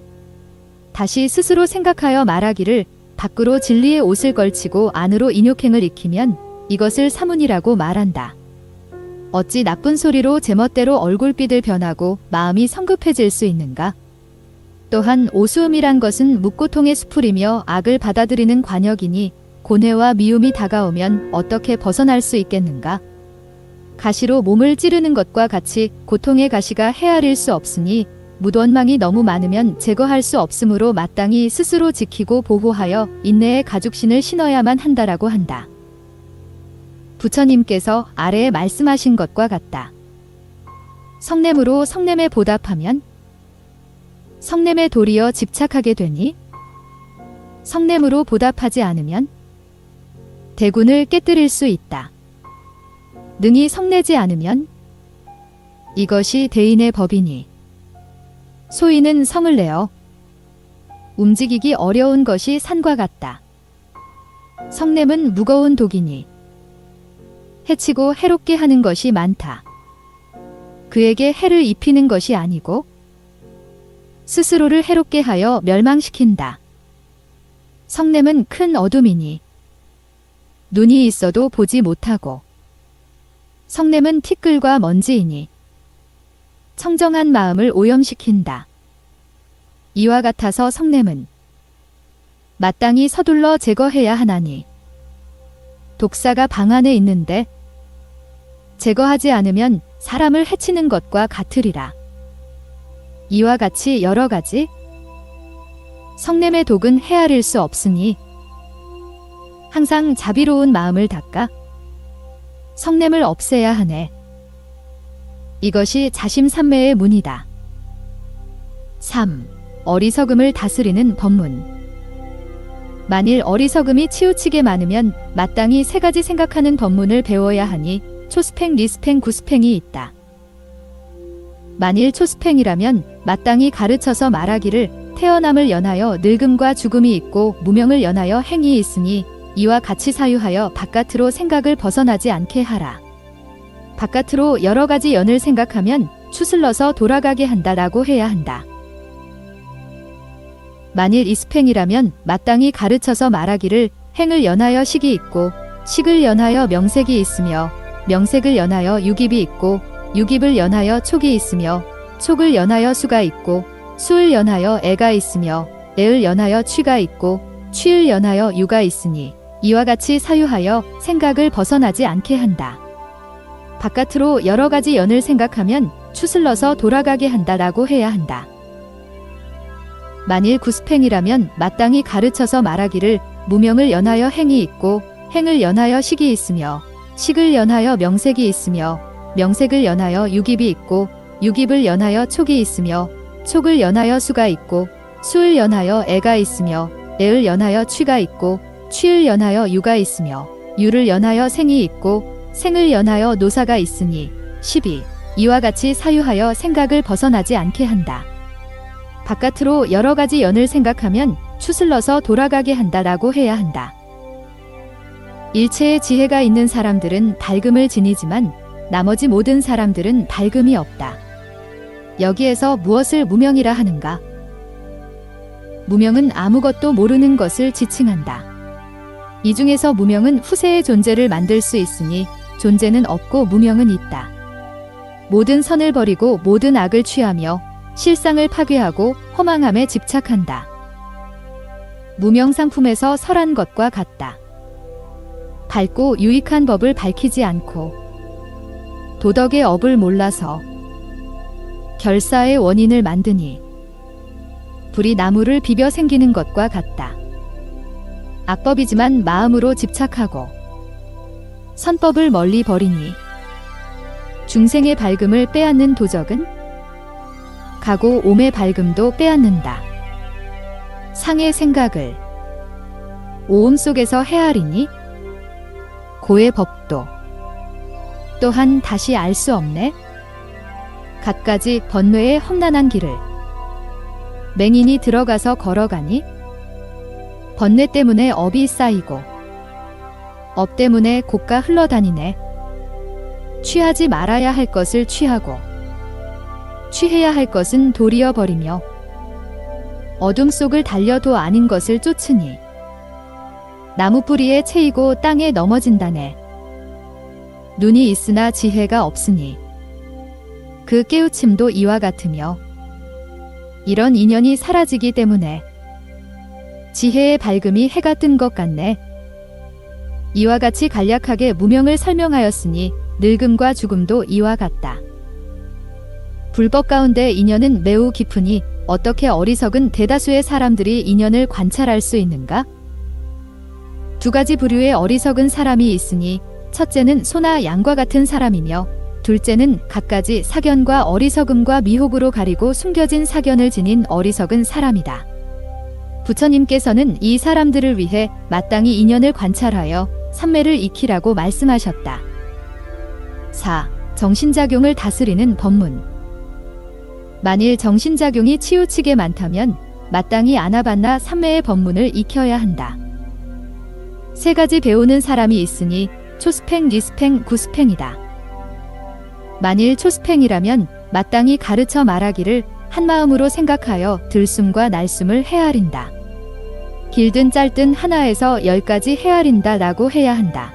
다시 스스로 생각하여 말하기를 밖으로 진리의 옷을 걸치고 안으로 인욕행을 익히면 이것을 사문이라고 말한다. 어찌 나쁜 소리로 제멋대로 얼굴빛을 변하고 마음이 성급해질 수 있는가? 또한 오수음이란 것은 묵고통의 수풀이며 악을 받아들이는 관역이니 고뇌와 미움이 다가오면 어떻게 벗어날 수 있겠는가? 가시로 몸을 찌르는 것과 같이 고통의 가시가 헤아릴 수 없으니 무원망이 너무 많으면 제거할 수 없으므로 마땅히 스스로 지키고 보호하여 인내의 가죽신을 신어야만 한다라고 한다. 부처님께서 아래에 말씀하신 것과 같다. 성냄으로 성냄에 보답하면 성냄에 도리어 집착하게 되니 성냄으로 보답하지 않으면 대군을 깨뜨릴 수 있다. 능히 성내지 않으면 이것이 대인의 법이니 소인은 성을 내어 움직이기 어려운 것이 산과 같다. 성냄은 무거운 독이니 해치고 해롭게 하는 것이 많다. 그에게 해를 입히는 것이 아니고 스스로를 해롭게 하여 멸망시킨다. 성냄은 큰 어둠이니 눈이 있어도 보지 못하고 성냄은 티끌과 먼지이니 청정한 마음을 오염시킨다. 이와 같아서 성냄은 마땅히 서둘러 제거해야 하나니 독사가 방 안에 있는데 제거하지 않으면 사람을 해치는 것과 같으리라. 이와 같이 여러 가지 성냄의 독은 헤아릴 수 없으니 항상 자비로운 마음을 닦아 성냄을 없애야 하네. 이것이 자심삼매의 문이다. 3. 어리석음을 다스리는 법문. 만일 어리석음이 치우치게 많으면 마땅히 세 가지 생각하는 법문을 배워야 하니 초스팽, 리스팽, 구스팽이 있다. 만일 초스팽이라면 마땅히 가르쳐서 말하기를 태어남을 연하여 늙음과 죽음이 있고 무명을 연하여 행이 있으니 이와 같이 사유하여 바깥으로 생각을 벗어나지 않게 하라. 바깥으로 여러 가지 연을 생각하면 추슬러서 돌아가게 한다라고 해야 한다. 만일 이스팽이라면 마땅히 가르쳐서 말하기를 행을 연하여 식이 있고 식을 연하여 명색이 있으며 명색을 연하여 유깁이 있고 유깁을 연하여 촉이 있으며 촉을 연하여 수가 있고 수을 연하여 애가 있으며 애을 연하여 취가 있고 취을 연하여 유가 있으니 이와 같이 사유하여 생각을 벗어나지 않게 한다. 바깥으로 여러 가지 연을 생각하면 추슬러서 돌아가게 한다라고 해야 한다. 만일 구스팽이라면 마땅히 가르쳐서 말하기를 무명을 연하여 행이 있고 행을 연하여 식이 있으며 식을 연하여 명색이 있으며 명색을 연하여 유깁이 있고 유깁을 연하여 촉이 있으며 촉을 연하여 수가 있고 수을 연하여 애가 있으며 애을 연하여 취가 있고 취을 연하여 유가 있으며 유를 연하여 생이 있고 생을 연하여 노사가 있으니 12. 이와 같이 사유하여 생각을 벗어나지 않게 한다. 바깥으로 여러 가지 연을 생각하면 추슬러서 돌아가게 한다라고 해야 한다. 일체의 지혜가 있는 사람들은 달금을 지니지만 나머지 모든 사람들은 밝음이 없다. 여기에서 무엇을 무명이라 하는가? 무명은 아무것도 모르는 것을 지칭한다. 이 중에서 무명은 후세의 존재를 만들 수 있으니 존재는 없고 무명은 있다. 모든 선을 버리고 모든 악을 취하며 실상을 파괴하고 허망함에 집착한다. 무명 상품에서 설한 것과 같다. 밝고 유익한 법을 밝히지 않고 도덕의 업을 몰라서 결사의 원인을 만드니 불이 나무를 비벼 생기는 것과 같다. 악법이지만 마음으로 집착하고 선법을 멀리 버리니 중생의 밝음을 빼앗는 도적은 가고 옴의 밝음도 빼앗는다. 상의 생각을 오음 속에서 헤아리니 고의 법도 또한 다시 알 수 없네. 갖가지 번뇌의 험난한 길을 맹인이 들어가서 걸어가니 번뇌 때문에 업이 쌓이고 업 때문에 고가 흘러다니네. 취하지 말아야 할 것을 취하고 취해야 할 것은 도리어 버리며 어둠 속을 달려 도 아닌 것을 쫓으니 나무 뿌리에 채이고 땅에 넘어진다네. 눈이 있으나 지혜가 없으니 그 깨우침도 이와 같으며 이런 인연이 사라지기 때문에 지혜의 밝음이 해가 뜬 것 같네. 이와 같이 간략하게 무명을 설명하였으니 늙음과 죽음도 이와 같다. 불법 가운데 인연은 매우 깊으니 어떻게 어리석은 대다수의 사람들이 인연을 관찰할 수 있는가? 두 가지 부류의 어리석은 사람이 있으니 첫째는 소나 양과 같은 사람이며 둘째는 갖가지 사견과 어리석음과 미혹으로 가리고 숨겨진 사견을 지닌 어리석은 사람이다. 부처님께서는 이 사람들을 위해 마땅히 인연을 관찰하여 삼매를 익히라고 말씀하셨다. 4. 정신작용을 다스리는 법문. 만일 정신작용이 치우치게 많다면 마땅히 아나반나 삼매의 법문을 익혀야 한다. 세 가지 배우는 사람이 있으니 초스팽, 니스팽, 구스팽이다. 만일 초스팽이라면 마땅히 가르쳐 말하기를 한마음으로 생각하여 들숨과 날숨을 헤아린다. 길든 짧든 하나에서 10가지 헤아린다 라고 해야 한다.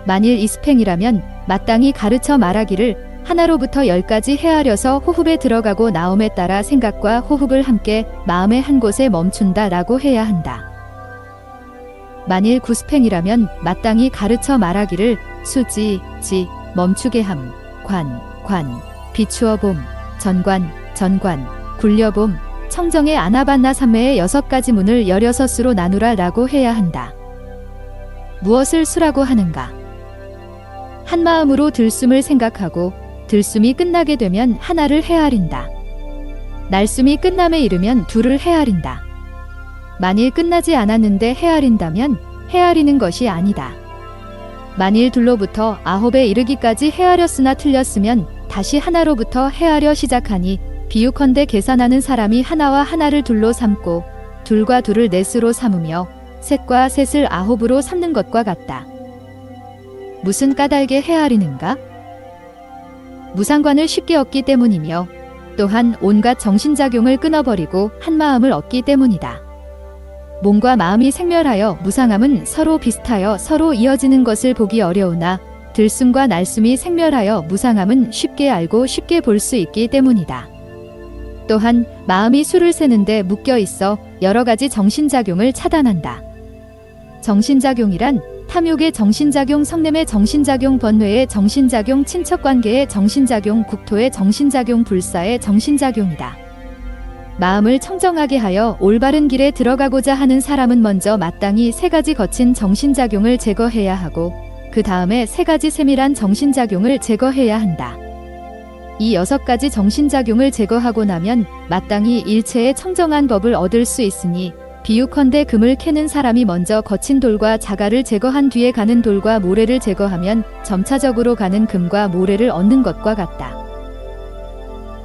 만일 이스팽이라면 마땅히 가르쳐 말하기를 하나로부터 10가지 헤아려서 호흡에 들어가고 나옴에 따라 생각과 호흡을 함께 마음의 한 곳에 멈춘다 라고 해야 한다. 만일 구스팽이라면 마땅히 가르쳐 말하기를 수지, 지, 멈추게 함, 관, 비추어 봄, 전관, 굴려봄, 청정의 아나반나 삼매의 6가지 문을 16수로 나누라 라고 해야 한다. 무엇을 수라고 하는가? 한마음으로 들숨을 생각하고 들숨이 끝나게 되면 하나를 헤아린다. 날숨이 끝남에 이르면 둘을 헤아린다. 만일 끝나지 않았는데 헤아린다면 헤아리는 것이 아니다. 만일 둘로부터 9에 이르기까지 헤아렸으나 틀렸으면 다시 하나로부터 헤아려 시작하니 비유컨대 계산하는 사람이 하나와 하나를 둘로 삼고 둘과 둘을 넷으로 삼으며 셋과 셋을 9으로 삼는 것과 같다. 무슨 까닭에 헤아리는가? 무상관을 쉽게 얻기 때문이며 또한 온갖 정신작용을 끊어버리고 한마음을 얻기 때문이다. 몸과 마음이 생멸하여 무상함은 서로 비슷하여 서로 이어지는 것을 보기 어려우나 들숨과 날숨이 생멸하여 무상함은 쉽게 알고 쉽게 볼 수 있기 때문이다. 또한 마음이 수를 세는데 묶여 있어 여러 가지 정신작용을 차단한다. 정신작용이란 탐욕의 정신작용, 성냄의 정신작용, 번뇌의 정신작용, 친척관계의 정신작용, 국토의 정신작용, 불사의 정신작용이다. 마음을 청정하게 하여 올바른 길에 들어가고자 하는 사람은 먼저 마땅히 3가지 거친 정신작용을 제거해야 하고 그 다음에 3가지 세밀한 정신작용을 제거해야 한다. 이 6가지 정신작용을 제거하고 나면 마땅히 일체의 청정한 법을 얻을 수 있으니 비유컨대 금을 캐는 사람이 먼저 거친 돌과 자갈을 제거한 뒤에 가는 돌과 모래를 제거하면 점차적으로 가는 금과 모래를 얻는 것과 같다.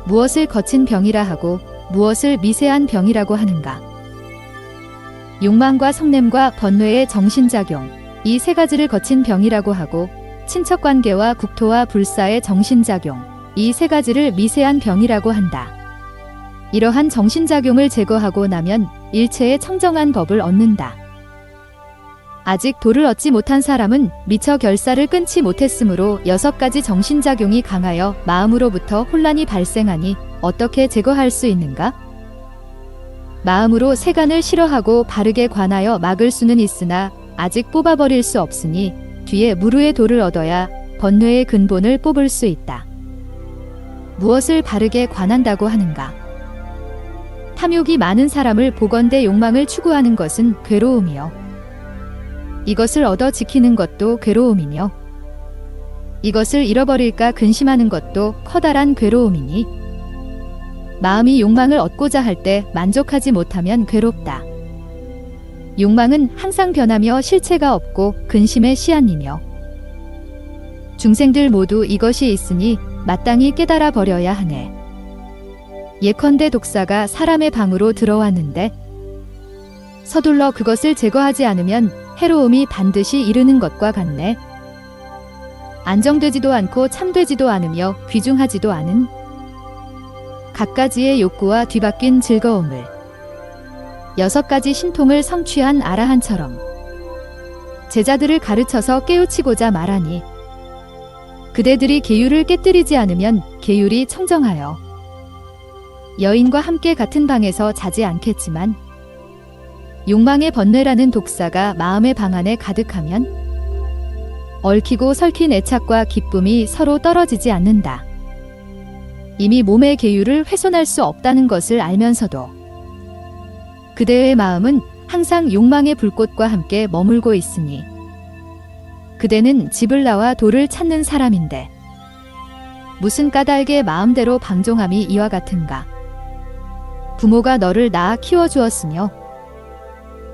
무엇을 거친 병이라 하고 무엇을 미세한 병이라고 하는가? 욕망과 성냄과 번뇌의 정신작용, 이 3가지를 거친 병이라고 하고 친척관계와 국토와 불사의 정신작용, 이 세 가지를 미세한 병이라고 한다. 이러한 정신작용을 제거하고 나면 일체의 청정한 법을 얻는다. 아직 도를 얻지 못한 사람은 미처 결사를 끊지 못했으므로 6가지 정신작용이 강하여 마음으로부터 혼란이 발생하니 어떻게 제거할 수 있는가? 마음으로 세간을 싫어하고 바르게 관하여 막을 수는 있으나 아직 뽑아버릴 수 없으니 뒤에 무르의 도를 얻어야 번뇌의 근본을 뽑을 수 있다. 무엇을 바르게 관한다고 하는가? 탐욕이 많은 사람을 보건대 욕망을 추구하는 것은 괴로움이요. 이것을 얻어 지키는 것도 괴로움이며 이것을 잃어버릴까 근심하는 것도 커다란 괴로움이니 마음이 욕망을 얻고자 할 때 만족하지 못하면 괴롭다. 욕망은 항상 변하며 실체가 없고 근심의 씨앗이며 중생들 모두 이것이 있으니 마땅히 깨달아 버려야 하네. 예컨대 독사가 사람의 방으로 들어왔는데 서둘러 그것을 제거하지 않으면 해로움이 반드시 이르는 것과 같네. 안정되지도 않고 참되지도 않으며 귀중하지도 않은 갖가지의 욕구와 뒤바뀐 즐거움을 6가지 신통을 성취한 아라한처럼 제자들을 가르쳐서 깨우치고자 말하니 그대들이 계율을 깨뜨리지 않으면 계율이 청정하여 여인과 함께 같은 방에서 자지 않겠지만 욕망의 번뇌라는 독사가 마음의 방 안에 가득하면 얽히고 설킨 애착과 기쁨이 서로 떨어지지 않는다. 이미 몸의 계율을 훼손할 수 없다는 것을 알면서도 그대의 마음은 항상 욕망의 불꽃과 함께 머물고 있으니 그대는 집을 나와 도를 찾는 사람인데 무슨 까닭에 마음대로 방종함이 이와 같은가? 부모가 너를 낳아 키워주었으며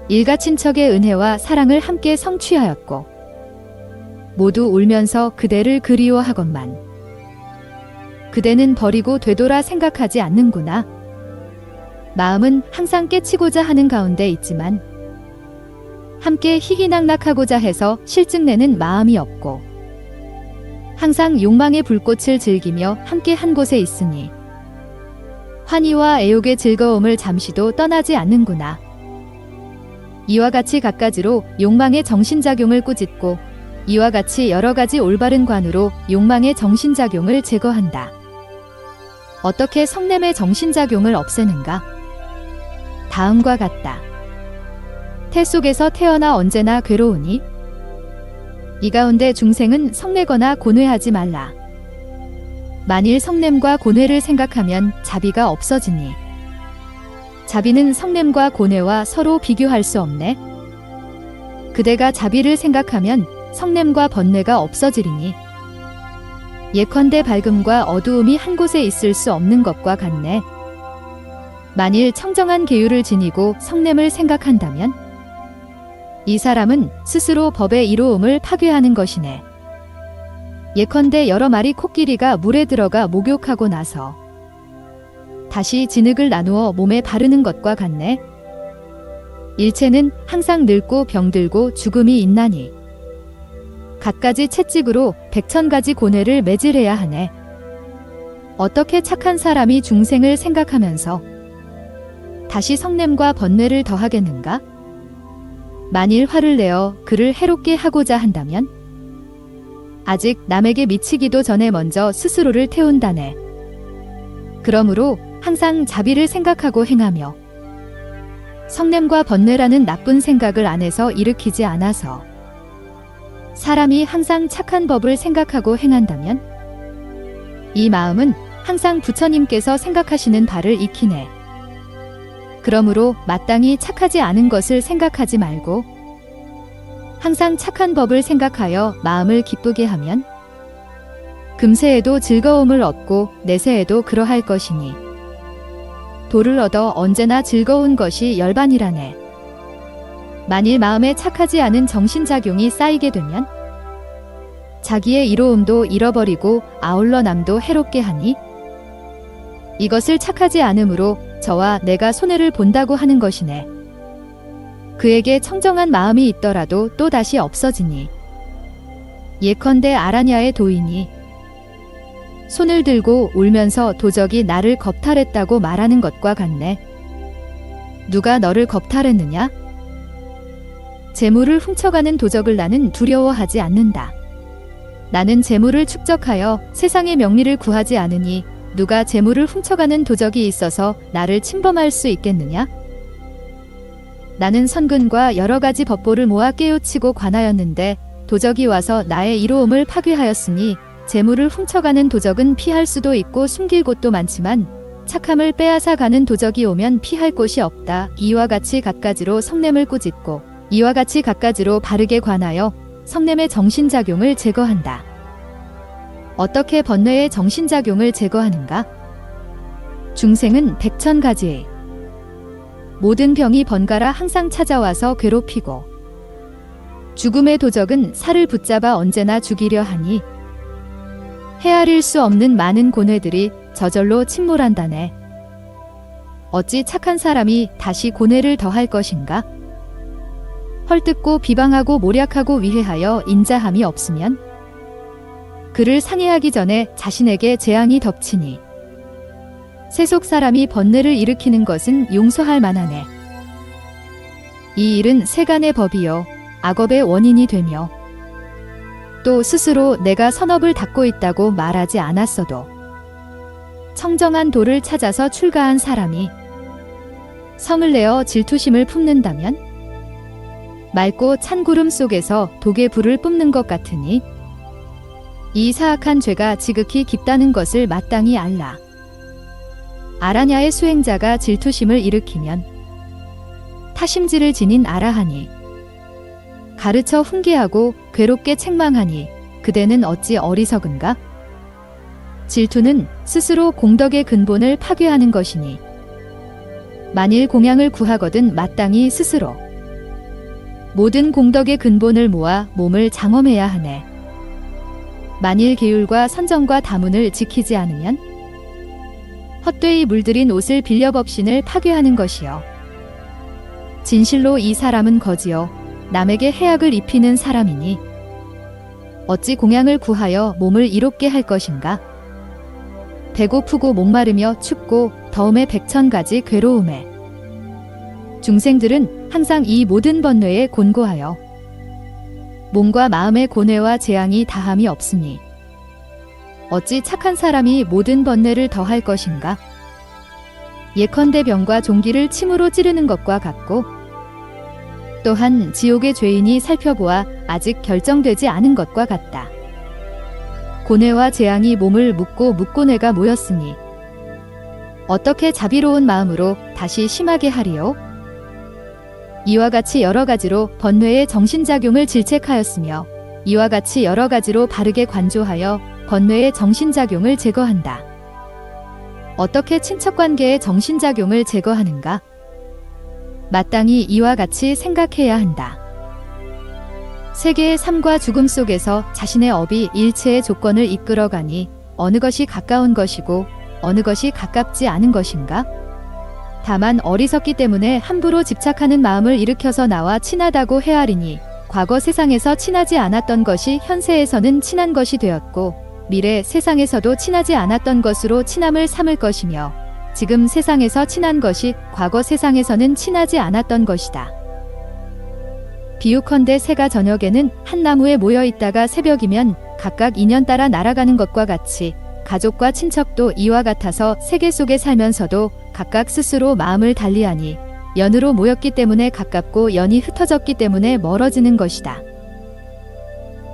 일가 친척의 은혜와 사랑을 함께 성취하였고 모두 울면서 그대를 그리워하건만 그대는 버리고 되돌아 생각하지 않는구나. 마음은 항상 깨치고자 하는 가운데 있지만 함께 희희낙낙하고자 해서 실증내는 마음이 없고 항상 욕망의 불꽃을 즐기며 함께 한 곳에 있으니 환희와 애욕의 즐거움을 잠시도 떠나지 않는구나. 이와 같이 갖가지로 욕망의 정신작용을 꾸짖고 이와 같이 여러 가지 올바른 관으로 욕망의 정신작용을 제거한다. 어떻게 성냄의 정신작용을 없애는가? 다음과 같다. 태 속에서 태어나 언제나 괴로우니 이 가운데 중생은 성내거나 고뇌하지 말라. 만일 성냄과 고뇌를 생각하면 자비가 없어지니 자비는 성냄과 고뇌와 서로 비교할 수 없네. 그대가 자비를 생각하면 성냄과 번뇌가 없어지리니 예컨대 밝음과 어두움이 한 곳에 있을 수 없는 것과 같네. 만일 청정한 계율을 지니고 성냄을 생각한다면 이 사람은 스스로 법의 이로움을 파괴하는 것이네. 예컨대 여러 마리 코끼리가 물에 들어가 목욕하고 나서 다시 진흙을 나누어 몸에 바르는 것과 같네. 일체는 항상 늙고 병들고 죽음이 있나니 갖가지 채찍으로 100,000가지 고뇌를 매질해야 하네. 어떻게 착한 사람이 중생을 생각하면서 다시 성냄과 번뇌를 더하겠는가? 만일 화를 내어 그를 해롭게 하고자 한다면 아직 남에게 미치기도 전에 먼저 스스로를 태운다네. 그러므로 항상 자비를 생각하고 행하며 성냄과 번뇌라는 나쁜 생각을 안에서 일으키지 않아서 사람이 항상 착한 법을 생각하고 행한다면 이 마음은 항상 부처님께서 생각하시는 바를 익히네. 그러므로 마땅히 착하지 않은 것을 생각하지 말고 항상 착한 법을 생각하여 마음을 기쁘게 하면 금세에도 즐거움을 얻고 내세에도 그러할 것이니 도를 얻어 언제나 즐거운 것이 열반이라네. 만일 마음에 착하지 않은 정신작용이 쌓이게 되면 자기의 이로움도 잃어버리고 아울러 남도 해롭게 하니 이것을 착하지 않으므로 저와 내가 손해를 본다고 하는 것이네. 그에게 청정한 마음이 있더라도 또다시 없어지니 예컨대 아라냐의 도인이 손을 들고 울면서 도적이 나를 겁탈했다고 말하는 것과 같네. 누가 너를 겁탈했느냐? 재물을 훔쳐가는 도적을 나는 두려워하지 않는다. 나는 재물을 축적하여 세상의 명리를 구하지 않으니 누가 재물을 훔쳐가는 도적이 있어서 나를 침범할 수 있겠느냐? 나는 선근과 여러 가지 법보를 모아 깨우치고 관하였는데 도적이 와서 나의 이로움을 파괴하였으니 재물을 훔쳐가는 도적은 피할 수도 있고 숨길 곳도 많지만 착함을 빼앗아 가는 도적이 오면 피할 곳이 없다. 이와 같이 갖가지로 성냄을 꾸짖고 이와 같이 갖가지로 바르게 관하여 성냄의 정신작용을 제거한다. 어떻게 번뇌의 정신작용을 제거하는가? 중생은 백천가지의 모든 병이 번갈아 항상 찾아와서 괴롭히고 죽음의 도적은 살을 붙잡아 언제나 죽이려 하니 헤아릴 수 없는 많은 고뇌들이 저절로 침몰한다네. 어찌 착한 사람이 다시 고뇌를 더할 것인가? 헐뜯고 비방하고 모략하고 위해하여 인자함이 없으면 그를 상해하기 전에 자신에게 재앙이 덮치니 세속 사람이 번뇌를 일으키는 것은 용서할 만하네. 이 일은 세간의 법이요 악업의 원인이 되며 또 스스로 내가 선업을 닦고 있다고 말하지 않았어도 청정한 도를 찾아서 출가한 사람이 성을 내어 질투심을 품는다면 맑고 찬 구름 속에서 독의 불을 뿜는 것 같으니 이 사악한 죄가 지극히 깊다는 것을 마땅히 알라. 아라냐의 수행자가 질투심을 일으키면 타심지를 지닌 아라하니 가르쳐 훈계하고 괴롭게 책망하니 그대는 어찌 어리석은가? 질투는 스스로 공덕의 근본을 파괴하는 것이니 만일 공양을 구하거든 마땅히 스스로 모든 공덕의 근본을 모아 몸을 장엄해야 하네. 만일 계율과 선정과 다문을 지키지 않으면 헛되이 물들인 옷을 빌려 법신을 파괴하는 것이요. 진실로 이 사람은 거지요. 남에게 해악을 입히는 사람이니 어찌 공양을 구하여 몸을 이롭게 할 것인가? 배고프고 목마르며 춥고 더움에 백천가지 괴로움에 중생들은 항상 이 모든 번뇌에 곤고하여 몸과 마음의 고뇌와 재앙이 다함이 없으니 어찌 착한 사람이 모든 번뇌를 더할 것인가? 예컨대 병과 종기를 침으로 찌르는 것과 같고 또한 지옥의 죄인이 살펴보아 아직 결정되지 않은 것과 같다. 고뇌와 재앙이 몸을 묶고 묶고뇌가 모였으니 어떻게 자비로운 마음으로 다시 심하게 하리요? 이와 같이 여러 가지로 번뇌의 정신작용을 질책하였으며 이와 같이 여러 가지로 바르게 관조하여 번뇌의 정신작용을 제거한다. 어떻게 친척관계의 정신작용을 제거하는가? 마땅히 이와 같이 생각해야 한다. 세계의 삶과 죽음 속에서 자신의 업이 일체의 조건을 이끌어가니 어느 것이 가까운 것이고 어느 것이 가깝지 않은 것인가? 다만 어리석기 때문에 함부로 집착하는 마음을 일으켜서 나와 친하다고 헤아리니 과거 세상에서 친하지 않았던 것이 현세에서는 친한 것이 되었고 미래 세상에서도 친하지 않았던 것으로 친함을 삼을 것이며 지금 세상에서 친한 것이 과거 세상에서는 친하지 않았던 것이다. 비유컨대 새가 저녁에는 한 나무에 모여 있다가 새벽이면 각각 인연 따라 날아가는 것과 같이 가족과 친척도 이와 같아서 세계 속에 살면서도 각각 스스로 마음을 달리하니 연으로 모였기 때문에 가깝고 연이 흩어졌기 때문에 멀어지는 것이다.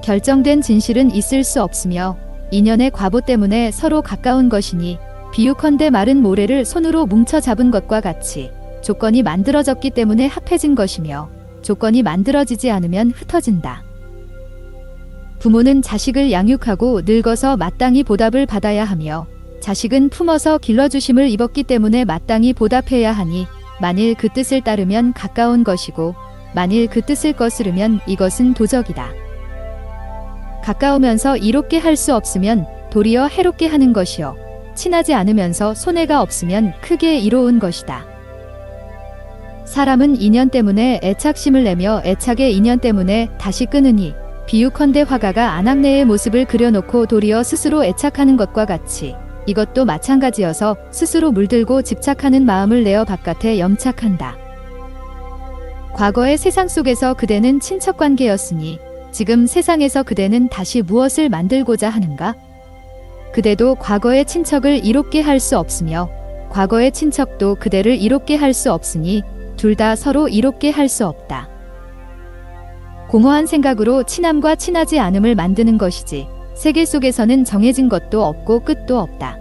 결정된 진실은 있을 수 없으며 인연의 과보 때문에 서로 가까운 것이니 비유컨대 마른 모래를 손으로 뭉쳐 잡은 것과 같이 조건이 만들어졌기 때문에 합해진 것이며 조건이 만들어지지 않으면 흩어진다. 부모는 자식을 양육하고 늙어서 마땅히 보답을 받아야 하며 자식은 품어서 길러주심을 입었기 때문에 마땅히 보답해야 하니 만일 그 뜻을 따르면 가까운 것이고 만일 그 뜻을 거스르면 이것은 도적이다. 가까우면서 이롭게 할 수 없으면 도리어 해롭게 하는 것이요 친하지 않으면서 손해가 없으면 크게 이로운 것이다. 사람은 인연 때문에 애착심을 내며 애착의 인연 때문에 다시 끊으니 비유컨대 화가가 안악내의 모습을 그려놓고 도리어 스스로 애착하는 것과 같이 이것도 마찬가지여서 스스로 물들고 집착하는 마음을 내어 바깥에 염착한다. 과거의 세상 속에서 그대는 친척관계였으니 지금 세상에서 그대는 다시 무엇을 만들고자 하는가? 그대도 과거의 친척을 이롭게 할 수 없으며 과거의 친척도 그대를 이롭게 할 수 없으니 둘 다 서로 이롭게 할 수 없다. 공허한 생각으로 친함과 친하지 않음을 만드는 것이지 세계 속에서는 정해진 것도 없고 끝도 없다.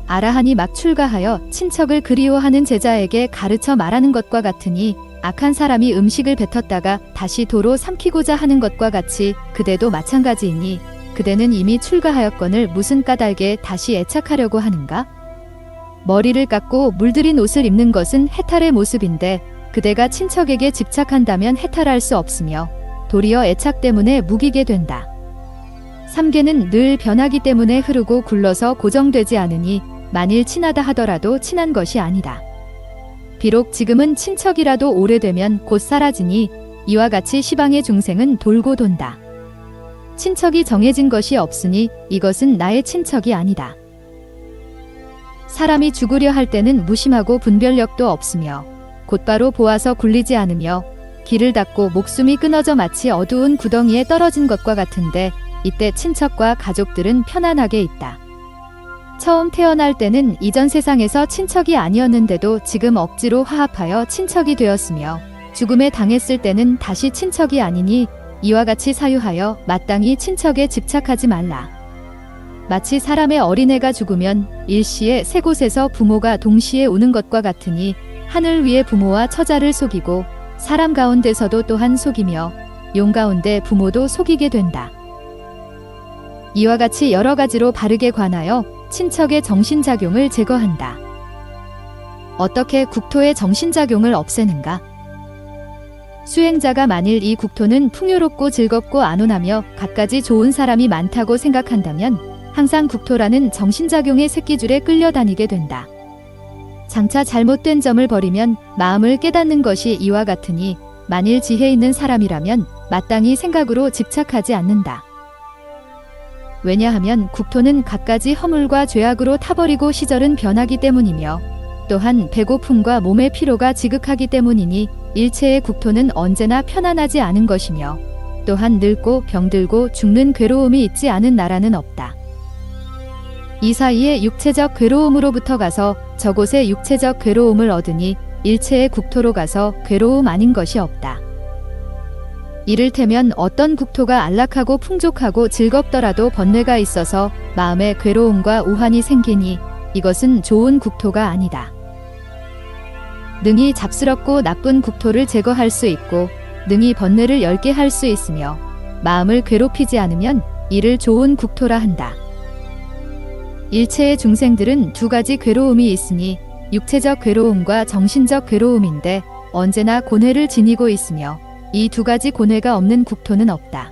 아라한이 막 출가하여 친척을 그리워하는 제자에게 가르쳐 말하는 것과 같으니 악한 사람이 음식을 뱉었다가 다시 도로 삼키고자 하는 것과 같이 그대도 마찬가지이니 그대는 이미 출가하였거늘 무슨 까닭에 다시 애착하려고 하는가? 머리를 깎고 물들인 옷을 입는 것은 해탈의 모습인데 그대가 친척에게 집착한다면 해탈할 수 없으며 도리어 애착 때문에 무기게 된다. 삼계는 늘 변하기 때문에 흐르고 굴러서 고정되지 않으니 만일 친하다 하더라도 친한 것이 아니다. 비록 지금은 친척이라도 오래되면 곧 사라지니 이와 같이 시방의 중생은 돌고 돈다. 친척이 정해진 것이 없으니 이것은 나의 친척이 아니다. 사람이 죽으려 할 때는 무심하고 분별력도 없으며 곧바로 보아서 굴리지 않으며 길을 닫고 목숨이 끊어져 마치 어두운 구덩이에 떨어진 것과 같은데 이때 친척과 가족들은 편안하게 있다. 처음 태어날 때는 이전 세상에서 친척이 아니었는데도 지금 억지로 화합하여 친척이 되었으며 죽음에 당했을 때는 다시 친척이 아니니 이와 같이 사유하여 마땅히 친척에 집착하지 말라. 마치 사람의 어린애가 죽으면 일시에 세 곳에서 부모가 동시에 우는 것과 같으니 하늘 위의 부모와 처자를 속이고 사람 가운데서도 또한 속이며 용 가운데 부모도 속이게 된다. 이와 같이 여러 가지로 바르게 관하여 친척의 정신작용을 제거한다. 어떻게 국토의 정신작용을 없애는가? 수행자가 만일 이 국토는 풍요롭고 즐겁고 안온하며 갖가지 좋은 사람이 많다고 생각한다면 항상 국토라는 정신작용의 새끼줄에 끌려다니게 된다. 장차 잘못된 점을 버리면 마음을 깨닫는 것이 이와 같으니 만일 지혜 있는 사람이라면 마땅히 생각으로 집착하지 않는다. 왜냐하면 국토는 갖가지 허물과 죄악으로 타버리고 시절은 변하기 때문이며 또한 배고픔과 몸의 피로가 지극하기 때문이니 일체의 국토는 언제나 편안하지 않은 것이며 또한 늙고 병들고 죽는 괴로움이 있지 않은 나라는 없다. 이 사이에 육체적 괴로움으로부터 가서 저곳에 육체적 괴로움을 얻으니 일체의 국토로 가서 괴로움 아닌 것이 없다. 이를테면 어떤 국토가 안락하고 풍족하고 즐겁더라도 번뇌가 있어서 마음에 괴로움과 우환이 생기니 이것은 좋은 국토가 아니다. 능히 잡스럽고 나쁜 국토를 제거할 수 있고 능히 번뇌를 엷게 할 수 있으며 마음을 괴롭히지 않으면 이를 좋은 국토라 한다. 일체의 중생들은 두 가지 괴로움이 있으니 육체적 괴로움과 정신적 괴로움인데 언제나 고뇌를 지니고 있으며 이 두 가지 고뇌가 없는 국토는 없다.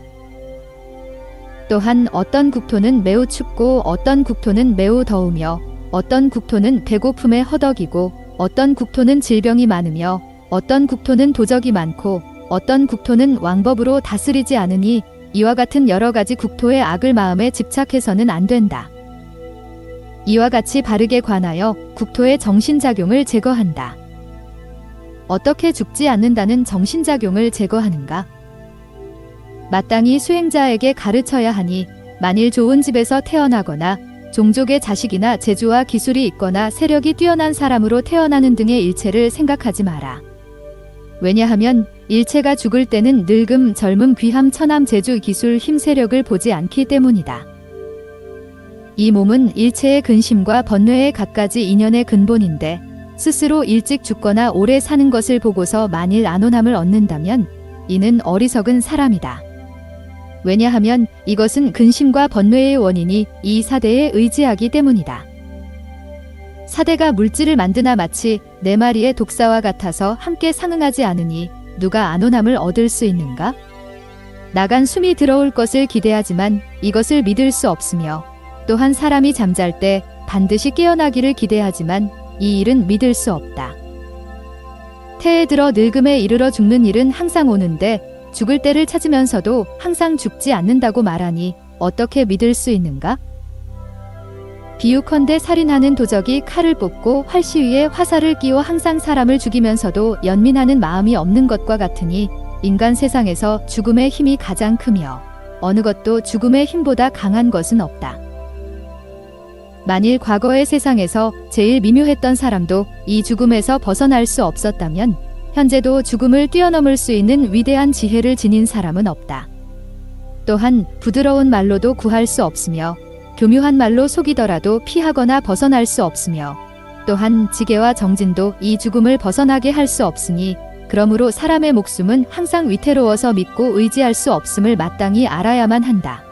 또한 어떤 국토는 매우 춥고 어떤 국토는 매우 더우며 어떤 국토는 배고픔에 허덕이고 어떤 국토는 질병이 많으며 어떤 국토는 도적이 많고 어떤 국토는 왕법으로 다스리지 않으니 이와 같은 여러 가지 국토의 악을 마음에 집착해서는 안 된다. 이와 같이 바르게 관하여 국토의 정신작용을 제거한다. 어떻게 죽지 않는다는 정신작용을 제거하는가? 마땅히 수행자에게 가르쳐야 하니 만일 좋은 집에서 태어나거나 종족의 자식이나 재주와 기술이 있거나 세력이 뛰어난 사람으로 태어나는 등의 일체를 생각하지 마라. 왜냐하면 일체가 죽을 때는 늙음, 젊음, 귀함, 처남, 재주, 기술, 힘, 세력을 보지 않기 때문이다. 이 몸은 일체의 근심과 번뇌의 갖가지 인연의 근본인데 스스로 일찍 죽거나 오래 사는 것을 보고서 만일 안온함을 얻는다면 이는 어리석은 사람이다. 왜냐하면 이것은 근심과 번뇌의 원인이 이 사대에 의지하기 때문이다. 사대가 물질을 만드나 마치 네 마리의 독사와 같아서 함께 상응하지 않으니 누가 안온함을 얻을 수 있는가? 나간 숨이 들어올 것을 기대하지만 이것을 믿을 수 없으며 또한 사람이 잠잘 때 반드시 깨어나기를 기대하지만 이 일은 믿을 수 없다. 태에 들어 늙음에 이르러 죽는 일은 항상 오는데 죽을 때를 찾으면서도 항상 죽지 않는다고 말하니 어떻게 믿을 수 있는가? 비유컨대 살인하는 도적이 칼을 뽑고 활시 위에 화살을 끼워 항상 사람을 죽이면서도 연민하는 마음이 없는 것과 같으니 인간 세상에서 죽음의 힘이 가장 크며 어느 것도 죽음의 힘보다 강한 것은 없다. 만일 과거의 세상에서 제일 미묘했던 사람도 이 죽음에서 벗어날 수 없었다면 현재도 죽음을 뛰어넘을 수 있는 위대한 지혜를 지닌 사람은 없다. 또한 부드러운 말로도 구할 수 없으며 교묘한 말로 속이더라도 피하거나 벗어날 수 없으며 또한 지게와 정진도 이 죽음을 벗어나게 할 수 없으니 그러므로 사람의 목숨은 항상 위태로워서 믿고 의지할 수 없음을 마땅히 알아야만 한다.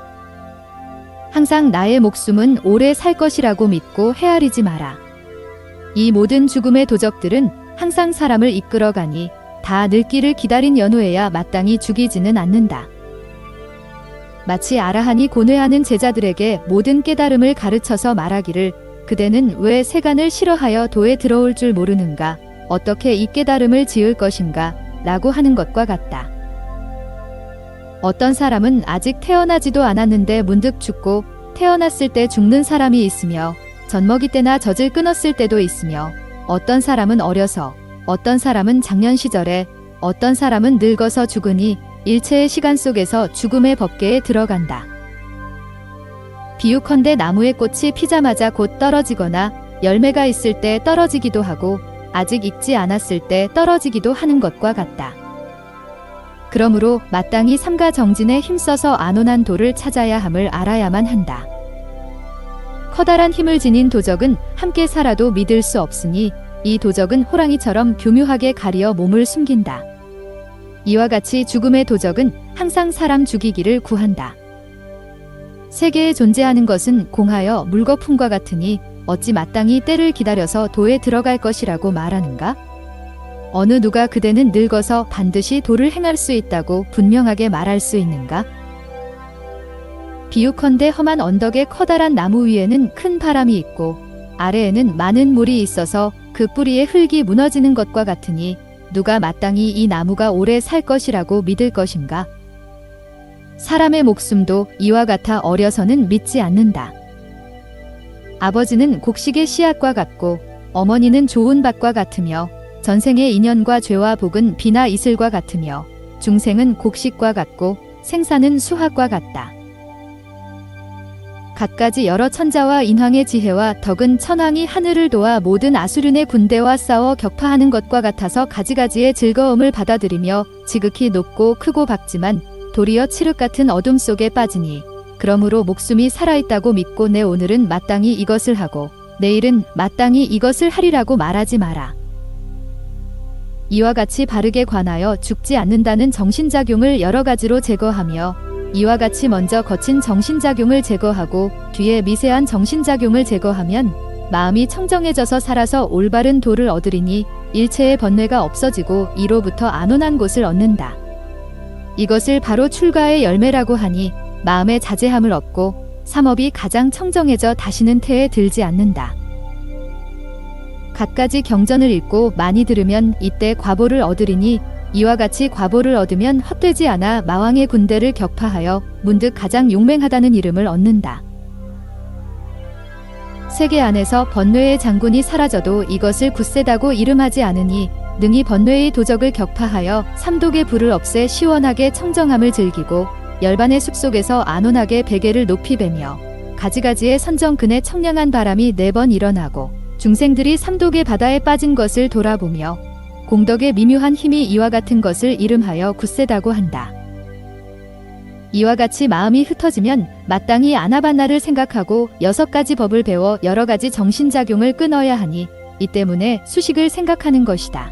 항상 나의 목숨은 오래 살 것이라고 믿고 헤아리지 마라. 이 모든 죽음의 도적들은 항상 사람을 이끌어가니 다 늙기를 기다린 연후에야 마땅히 죽이지는 않는다. 마치 아라한이 고뇌하는 제자들에게 모든 깨달음을 가르쳐서 말하기를 그대는 왜 세간을 싫어하여 도에 들어올 줄 모르는가? 어떻게 이 깨달음을 지을 것인가? 라고 하는 것과 같다. 어떤 사람은 아직 태어나지도 않았는데 문득 죽고 태어났을 때 죽는 사람이 있으며 젖먹이 때나 젖을 끊었을 때도 있으며 어떤 사람은 어려서 어떤 사람은 장년 시절에 어떤 사람은 늙어서 죽으니 일체의 시간 속에서 죽음의 법계에 들어간다. 비유컨대 나무의 꽃이 피자마자 곧 떨어지거나 열매가 있을 때 떨어지기도 하고 아직 익지 않았을 때 떨어지기도 하는 것과 같다. 그러므로 마땅히 삼가 정진에 힘써서 안온한 도를 찾아야 함을 알아야만 한다. 커다란 힘을 지닌 도적은 함께 살아도 믿을 수 없으니 이 도적은 호랑이처럼 교묘하게 가리어 몸을 숨긴다. 이와 같이 죽음의 도적은 항상 사람 죽이기를 구한다. 세계에 존재하는 것은 공하여 물거품과 같으니 어찌 마땅히 때를 기다려서 도에 들어갈 것이라고 말하는가? 어느 누가 그대는 늙어서 반드시 도를 행할 수 있다고 분명하게 말할 수 있는가? 비유컨대 험한 언덕의 커다란 나무 위에는 큰 바람이 있고 아래에는 많은 물이 있어서 그 뿌리의 흙이 무너지는 것과 같으니 누가 마땅히 이 나무가 오래 살 것이라고 믿을 것인가? 사람의 목숨도 이와 같아 어려서는 믿지 않는다. 아버지는 곡식의 씨앗과 같고 어머니는 좋은 밭과 같으며 전생의 인연과 죄와 복은 비나 이슬과 같으며 중생은 곡식과 같고 생사는 수학과 같다. 갖가지 여러 천자와 인황의 지혜와 덕은 천황이 하늘을 도와 모든 아수륜의 군대와 싸워 격파하는 것과 같아서 가지가지의 즐거움을 받아들이며 지극히 높고 크고 밝지만 도리어 칠흑 같은 어둠 속에 빠지니 그러므로 목숨이 살아있다고 믿고 내 오늘은 마땅히 이것을 하고 내일은 마땅히 이것을 하리라고 말하지 마라. 이와 같이 바르게 관하여 죽지 않는다는 정신작용을 여러 가지로 제거하며 이와 같이 먼저 거친 정신작용을 제거하고 뒤에 미세한 정신작용을 제거하면 마음이 청정해져서 살아서 올바른 도를 얻으리니 일체의 번뇌가 없어지고 이로부터 안온한 곳을 얻는다. 이것을 바로 출가의 열매라고 하니 마음의 자제함을 얻고 삼업이 가장 청정해져 다시는 태에 들지 않는다. 갖가지 경전을 읽고 많이 들으면 이때 과보를 얻으리니 이와 같이 과보를 얻으면 헛되지 않아 마왕의 군대를 격파하여 문득 가장 용맹하다는 이름을 얻는다. 세계 안에서 번뇌의 장군이 사라져도 이것을 굳세다고 이름하지 않으니 능히 번뇌의 도적을 격파하여 삼독의 불을 없애 시원하게 청정함을 즐기고 열반의 숲속에서 안온하게 베개를 높이 베며 가지가지의 선정근에 청량한 바람이 4번 일어나고 중생들이 삼독의 바다에 빠진 것을 돌아보며 공덕의 미묘한 힘이 이와 같은 것을 이름하여 굳세다고 한다. 이와 같이 마음이 흩어지면 마땅히 아나반나를 생각하고 6가지 법을 배워 여러 가지 정신작용을 끊어야 하니 이 때문에 수식을 생각하는 것이다.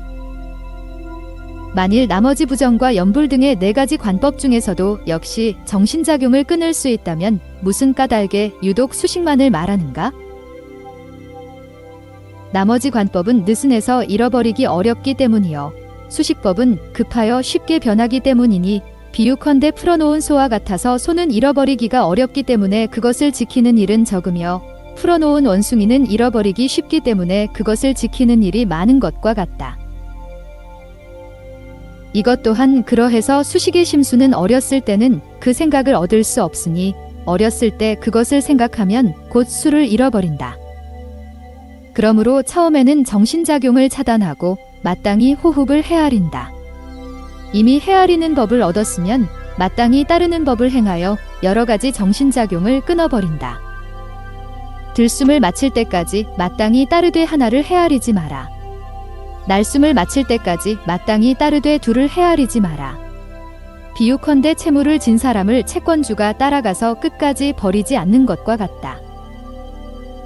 만일 나머지 부정과 염불 등의 4가지 관법 중에서도 역시 정신작용을 끊을 수 있다면 무슨 까닭에 유독 수식만을 말하는가? 나머지 관법은 느슨해서 잃어버리기 어렵기 때문이요. 수식법은 급하여 쉽게 변하기 때문이니 비유컨대 풀어놓은 소와 같아서 소는 잃어버리기가 어렵기 때문에 그것을 지키는 일은 적으며 풀어놓은 원숭이는 잃어버리기 쉽기 때문에 그것을 지키는 일이 많은 것과 같다. 이것 또한 그러해서 수식의 심수는 어렸을 때는 그 생각을 얻을 수 없으니 어렸을 때 그것을 생각하면 곧 수를 잃어버린다. 그러므로 처음에는 정신작용을 차단하고 마땅히 호흡을 헤아린다. 이미 헤아리는 법을 얻었으면 마땅히 따르는 법을 행하여 여러 가지 정신작용을 끊어버린다. 들숨을 마칠 때까지 마땅히 따르되 하나를 헤아리지 마라. 날숨을 마칠 때까지 마땅히 따르되 둘을 헤아리지 마라. 비유컨대 채무를 진 사람을 채권주가 따라가서 끝까지 버리지 않는 것과 같다.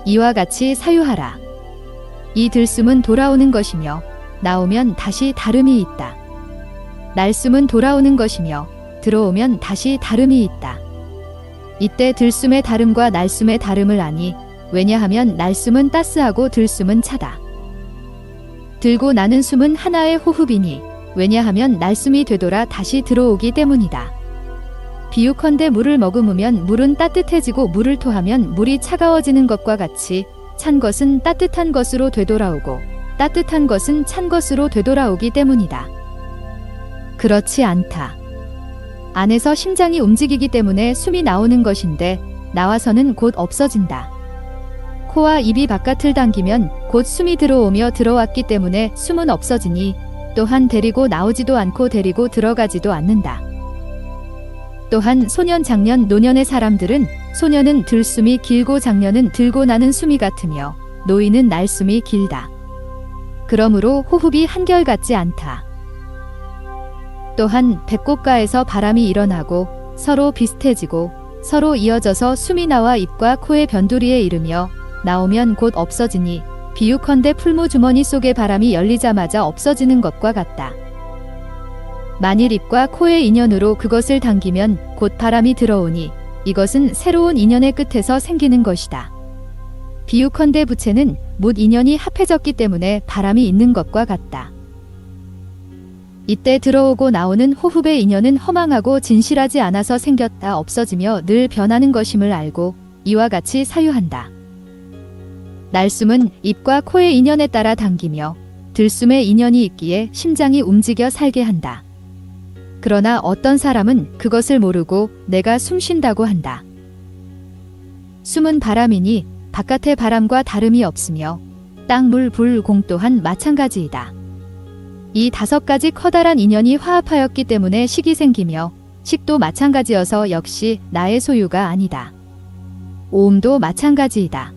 이와 같이 사유하라. 이 들숨은 돌아오는 것이며 나오면 다시 다름이 있다. 날숨은 돌아오는 것이며 들어오면 다시 다름이 있다. 이때 들숨의 다름과 날숨의 다름을 아니 왜냐하면 날숨은 따스하고 들숨은 차다. 들고 나는 숨은 하나의 호흡이니 왜냐하면 날숨이 되돌아 다시 들어오기 때문이다. 비유컨대 물을 머금으면 물은 따뜻해지고 물을 토하면 물이 차가워지는 것과 같이 찬 것은 따뜻한 것으로 되돌아오고 따뜻한 것은 찬 것으로 되돌아오기 때문이다. 그렇지 않다. 안에서 심장이 움직이기 때문에 숨이 나오는 것인데 나와서는 곧 없어진다. 코와 입이 바깥을 당기면 곧 숨이 들어오며 들어왔기 때문에 숨은 없어지니 또한 데리고 나오지도 않고 데리고 들어가지도 않는다. 또한 소년, 장년, 노년의 사람들은 소년은 들숨이 길고 장년은 들고 나는 숨이 같으며 노인은 날숨이 길다. 그러므로 호흡이 한결같지 않다. 또한 배꼽가에서 바람이 일어나고 서로 비슷해지고 서로 이어져서 숨이 나와 입과 코의 변두리에 이르며 나오면 곧 없어지니 비유컨대 풀무주머니 속의 바람이 열리자마자 없어지는 것과 같다. 만일 입과 코의 인연으로 그것을 당기면 곧 바람이 들어오니 이것은 새로운 인연의 끝에서 생기는 것이다. 비유컨대 부채는 못 인연이 합해졌기 때문에 바람이 있는 것과 같다. 이때 들어오고 나오는 호흡의 인연은 허망하고 진실하지 않아서 생겼다 없어지며 늘 변하는 것임을 알고 이와 같이 사유한다. 날숨은 입과 코의 인연에 따라 당기며 들숨의 인연이 있기에 심장이 움직여 살게 한다. 그러나 어떤 사람은 그것을 모르고 내가 숨 쉰다고 한다. 숨은 바람이니 바깥의 바람과 다름이 없으며 땅, 물, 불, 공 또한 마찬가지이다. 이 5가지 커다란 인연이 화합하였기 때문에 식이 생기며 식도 마찬가지여서 역시 나의 소유가 아니다. 오음도 마찬가지이다.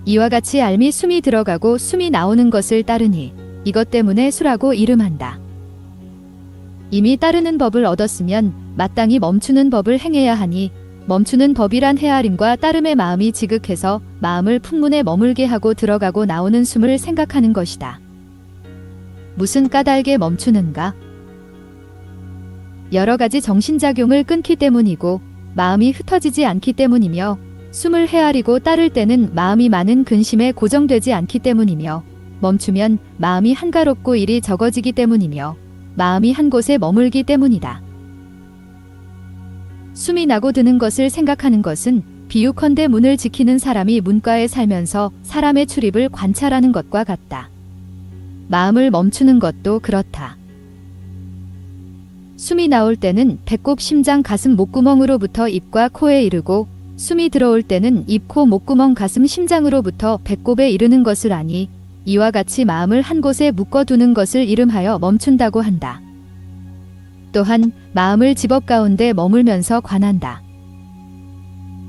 이와 같이 알미 숨이 들어가고 숨이 나오는 것을 따르니 이것 때문에 수라고 이름한다. 이미 따르는 법을 얻었으면 마땅히 멈추는 법을 행해야 하니 멈추는 법이란 헤아림과 따름의 마음이 지극해서 마음을 풍문에 머물게 하고 들어가고 나오는 숨을 생각하는 것이다. 무슨 까닭에 멈추는가? 여러 가지 정신작용을 끊기 때문이고 마음이 흩어지지 않기 때문이며 숨을 헤아리고 따를 때는 마음이 많은 근심에 고정되지 않기 때문이며 멈추면 마음이 한가롭고 일이 적어지기 때문이며 마음이 한 곳에 머물기 때문이다. 숨이 나고 드는 것을 생각하는 것은 비유컨대 문을 지키는 사람이 문과에 살면서 사람의 출입을 관찰하는 것과 같다. 마음을 멈추는 것도 그렇다. 숨이 나올 때는 배꼽, 심장, 가슴, 목구멍으로부터 입과 코에 이르고 숨이 들어올 때는 입, 코, 목구멍, 가슴, 심장으로부터 배꼽에 이르는 것을 아니 이와 같이 마음을 한 곳에 묶어두는 것을 이름하여 멈춘다고 한다. 또한 마음을 집업 가운데 머물면서 관한다.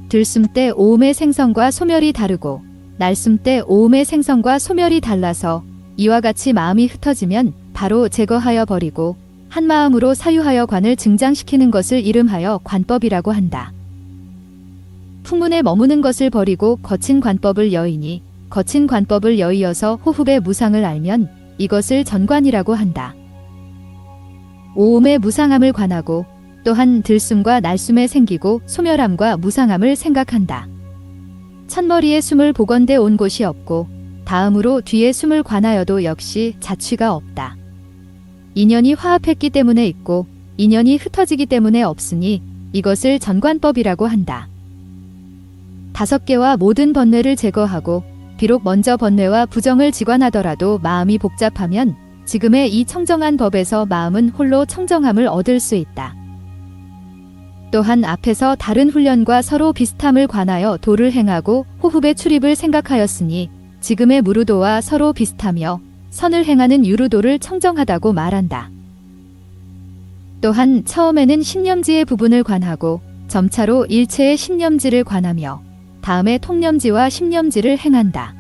들숨 때 오음의 생성과 소멸이 다르고 날숨 때 오음의 생성과 소멸이 달라서 이와 같이 마음이 흩어지면 바로 제거하여 버리고 한 마음으로 사유하여 관을 증장시키는 것을 이름하여 관법이라고 한다. 풍문에 머무는 것을 버리고 거친 관법을 여이니 거친 관법을 여이어서 호흡의 무상을 알면 이것을 전관이라고 한다. 오음의 무상함을 관하고 또한 들숨과 날숨에 생기고 소멸함과 무상함을 생각한다. 첫머리에 숨을 보건대 온 곳이 없고 다음으로 뒤에 숨을 관하여도 역시 자취가 없다. 인연이 화합했기 때문에 있고 인연이 흩어지기 때문에 없으니 이것을 전관법이라고 한다. 5개와 모든 번뇌를 제거하고 비록 먼저 번뇌와 부정을 지관하더라도 마음이 복잡하면 지금의 이 청정한 법에서 마음은 홀로 청정함을 얻을 수 있다. 또한 앞에서 다른 훈련과 서로 비슷함을 관하여 도를 행하고 호흡의 출입을 생각하였으니 지금의 무르도와 서로 비슷하며 선을 행하는 유르도를 청정하다고 말한다. 또한 처음에는 신념지의 부분을 관하고 점차로 일체의 신념지를 관하며 다음에 통념지와 심념지를 행한다.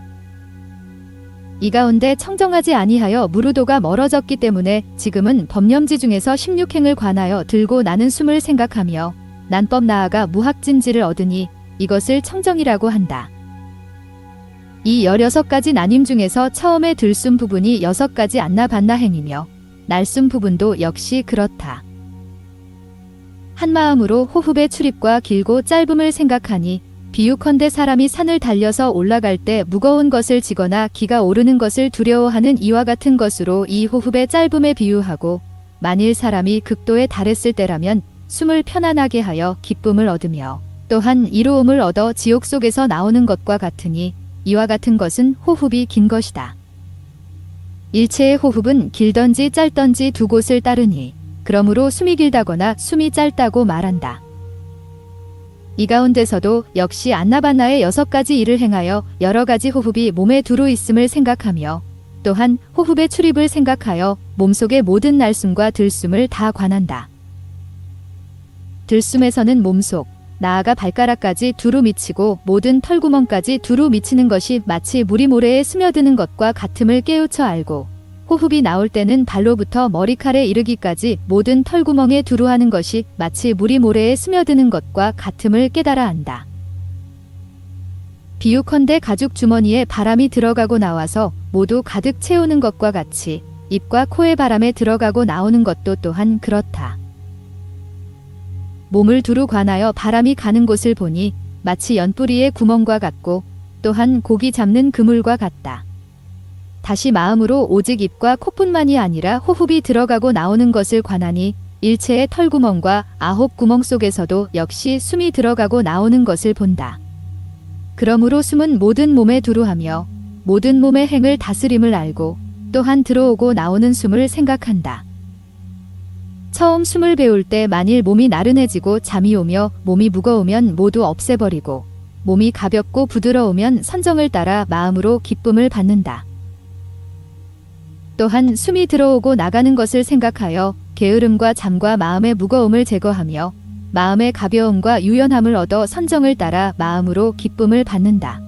이 가운데 청정하지 아니하여 무르도가 멀어졌기 때문에 지금은 법념지 중에서 16행을 관하여 들고 나는 숨을 생각하며 난법 나아가 무학진지를 얻으니 이것을 청정이라고 한다. 이 16가지 나님 중에서 처음에 들숨 부분이 6가지 안나반나 행이며 날숨 부분도 역시 그렇다. 한마음으로 호흡의 출입과 길고 짧음을 생각하니 비유컨대 사람이 산을 달려서 올라갈 때 무거운 것을 지거나 기가 오르는 것을 두려워하는 이와 같은 것으로 이 호흡의 짧음에 비유하고 만일 사람이 극도에 달했을 때라면 숨을 편안하게 하여 기쁨을 얻으며 또한 이로움을 얻어 지옥 속에서 나오는 것과 같으니 이와 같은 것은 호흡이 긴 것이다. 일체의 호흡은 길던지 짧던지 두 곳을 따르니 그러므로 숨이 길다거나 숨이 짧다고 말한다. 이 가운데서도 역시 안나반나의 6가지 일을 행하여 여러 가지 호흡이 몸에 두루 있음을 생각하며 또한 호흡의 출입을 생각하여 몸속의 모든 날숨과 들숨을 다 관한다. 들숨에서는 몸속, 나아가 발가락까지 두루 미치고 모든 털구멍까지 두루 미치는 것이 마치 물이 모래에 스며드는 것과 같음을 깨우쳐 알고 호흡이 나올 때는 발로부터 머리칼에 이르기까지 모든 털구멍에 두루 하는 것이 마치 물이 모래에 스며드는 것과 같음을 깨달아 안다. 비유컨대 가죽 주머니에 바람이 들어가고 나와서 모두 가득 채우는 것과 같이 입과 코에 바람에 들어가고 나오는 것도 또한 그렇다. 몸을 두루 관하여 바람이 가는 곳을 보니 마치 연뿌리의 구멍과 같고 또한 고기 잡는 그물과 같다. 다시 마음으로 오직 입과 코뿐만이 아니라 호흡이 들어가고 나오는 것을 관하니 일체의 털구멍과 9구멍 속에서도 역시 숨이 들어가고 나오는 것을 본다. 그러므로 숨은 모든 몸에 두루하며 모든 몸의 행을 다스림을 알고 또한 들어오고 나오는 숨을 생각한다. 처음 숨을 배울 때 만일 몸이 나른해지고 잠이 오며 몸이 무거우면 모두 없애버리고 몸이 가볍고 부드러우면 선정을 따라 마음으로 기쁨을 받는다. 또한 숨이 들어오고 나가는 것을 생각하여 게으름과 잠과 마음의 무거움을 제거하며 마음의 가벼움과 유연함을 얻어 선정을 따라 마음으로 기쁨을 받는다.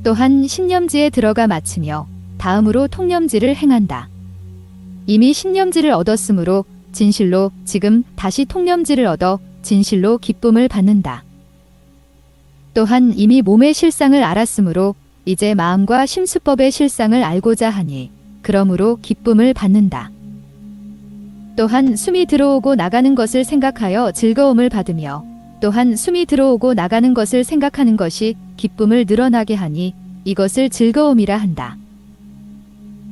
또한 신념지에 들어가 마치며 다음으로 통념지를 행한다. 이미 신념지를 얻었으므로 진실로 지금 다시 통념지를 얻어 진실로 기쁨을 받는다. 또한 이미 몸의 실상을 알았으므로 이제 마음과 심수법의 실상을 알고자 하니 그러므로 기쁨을 받는다. 또한 숨이 들어오고 나가는 것을 생각하여 즐거움을 받으며 또한 숨이 들어오고 나가는 것을 생각하는 것이 기쁨을 늘어나게 하니 이것을 즐거움이라 한다.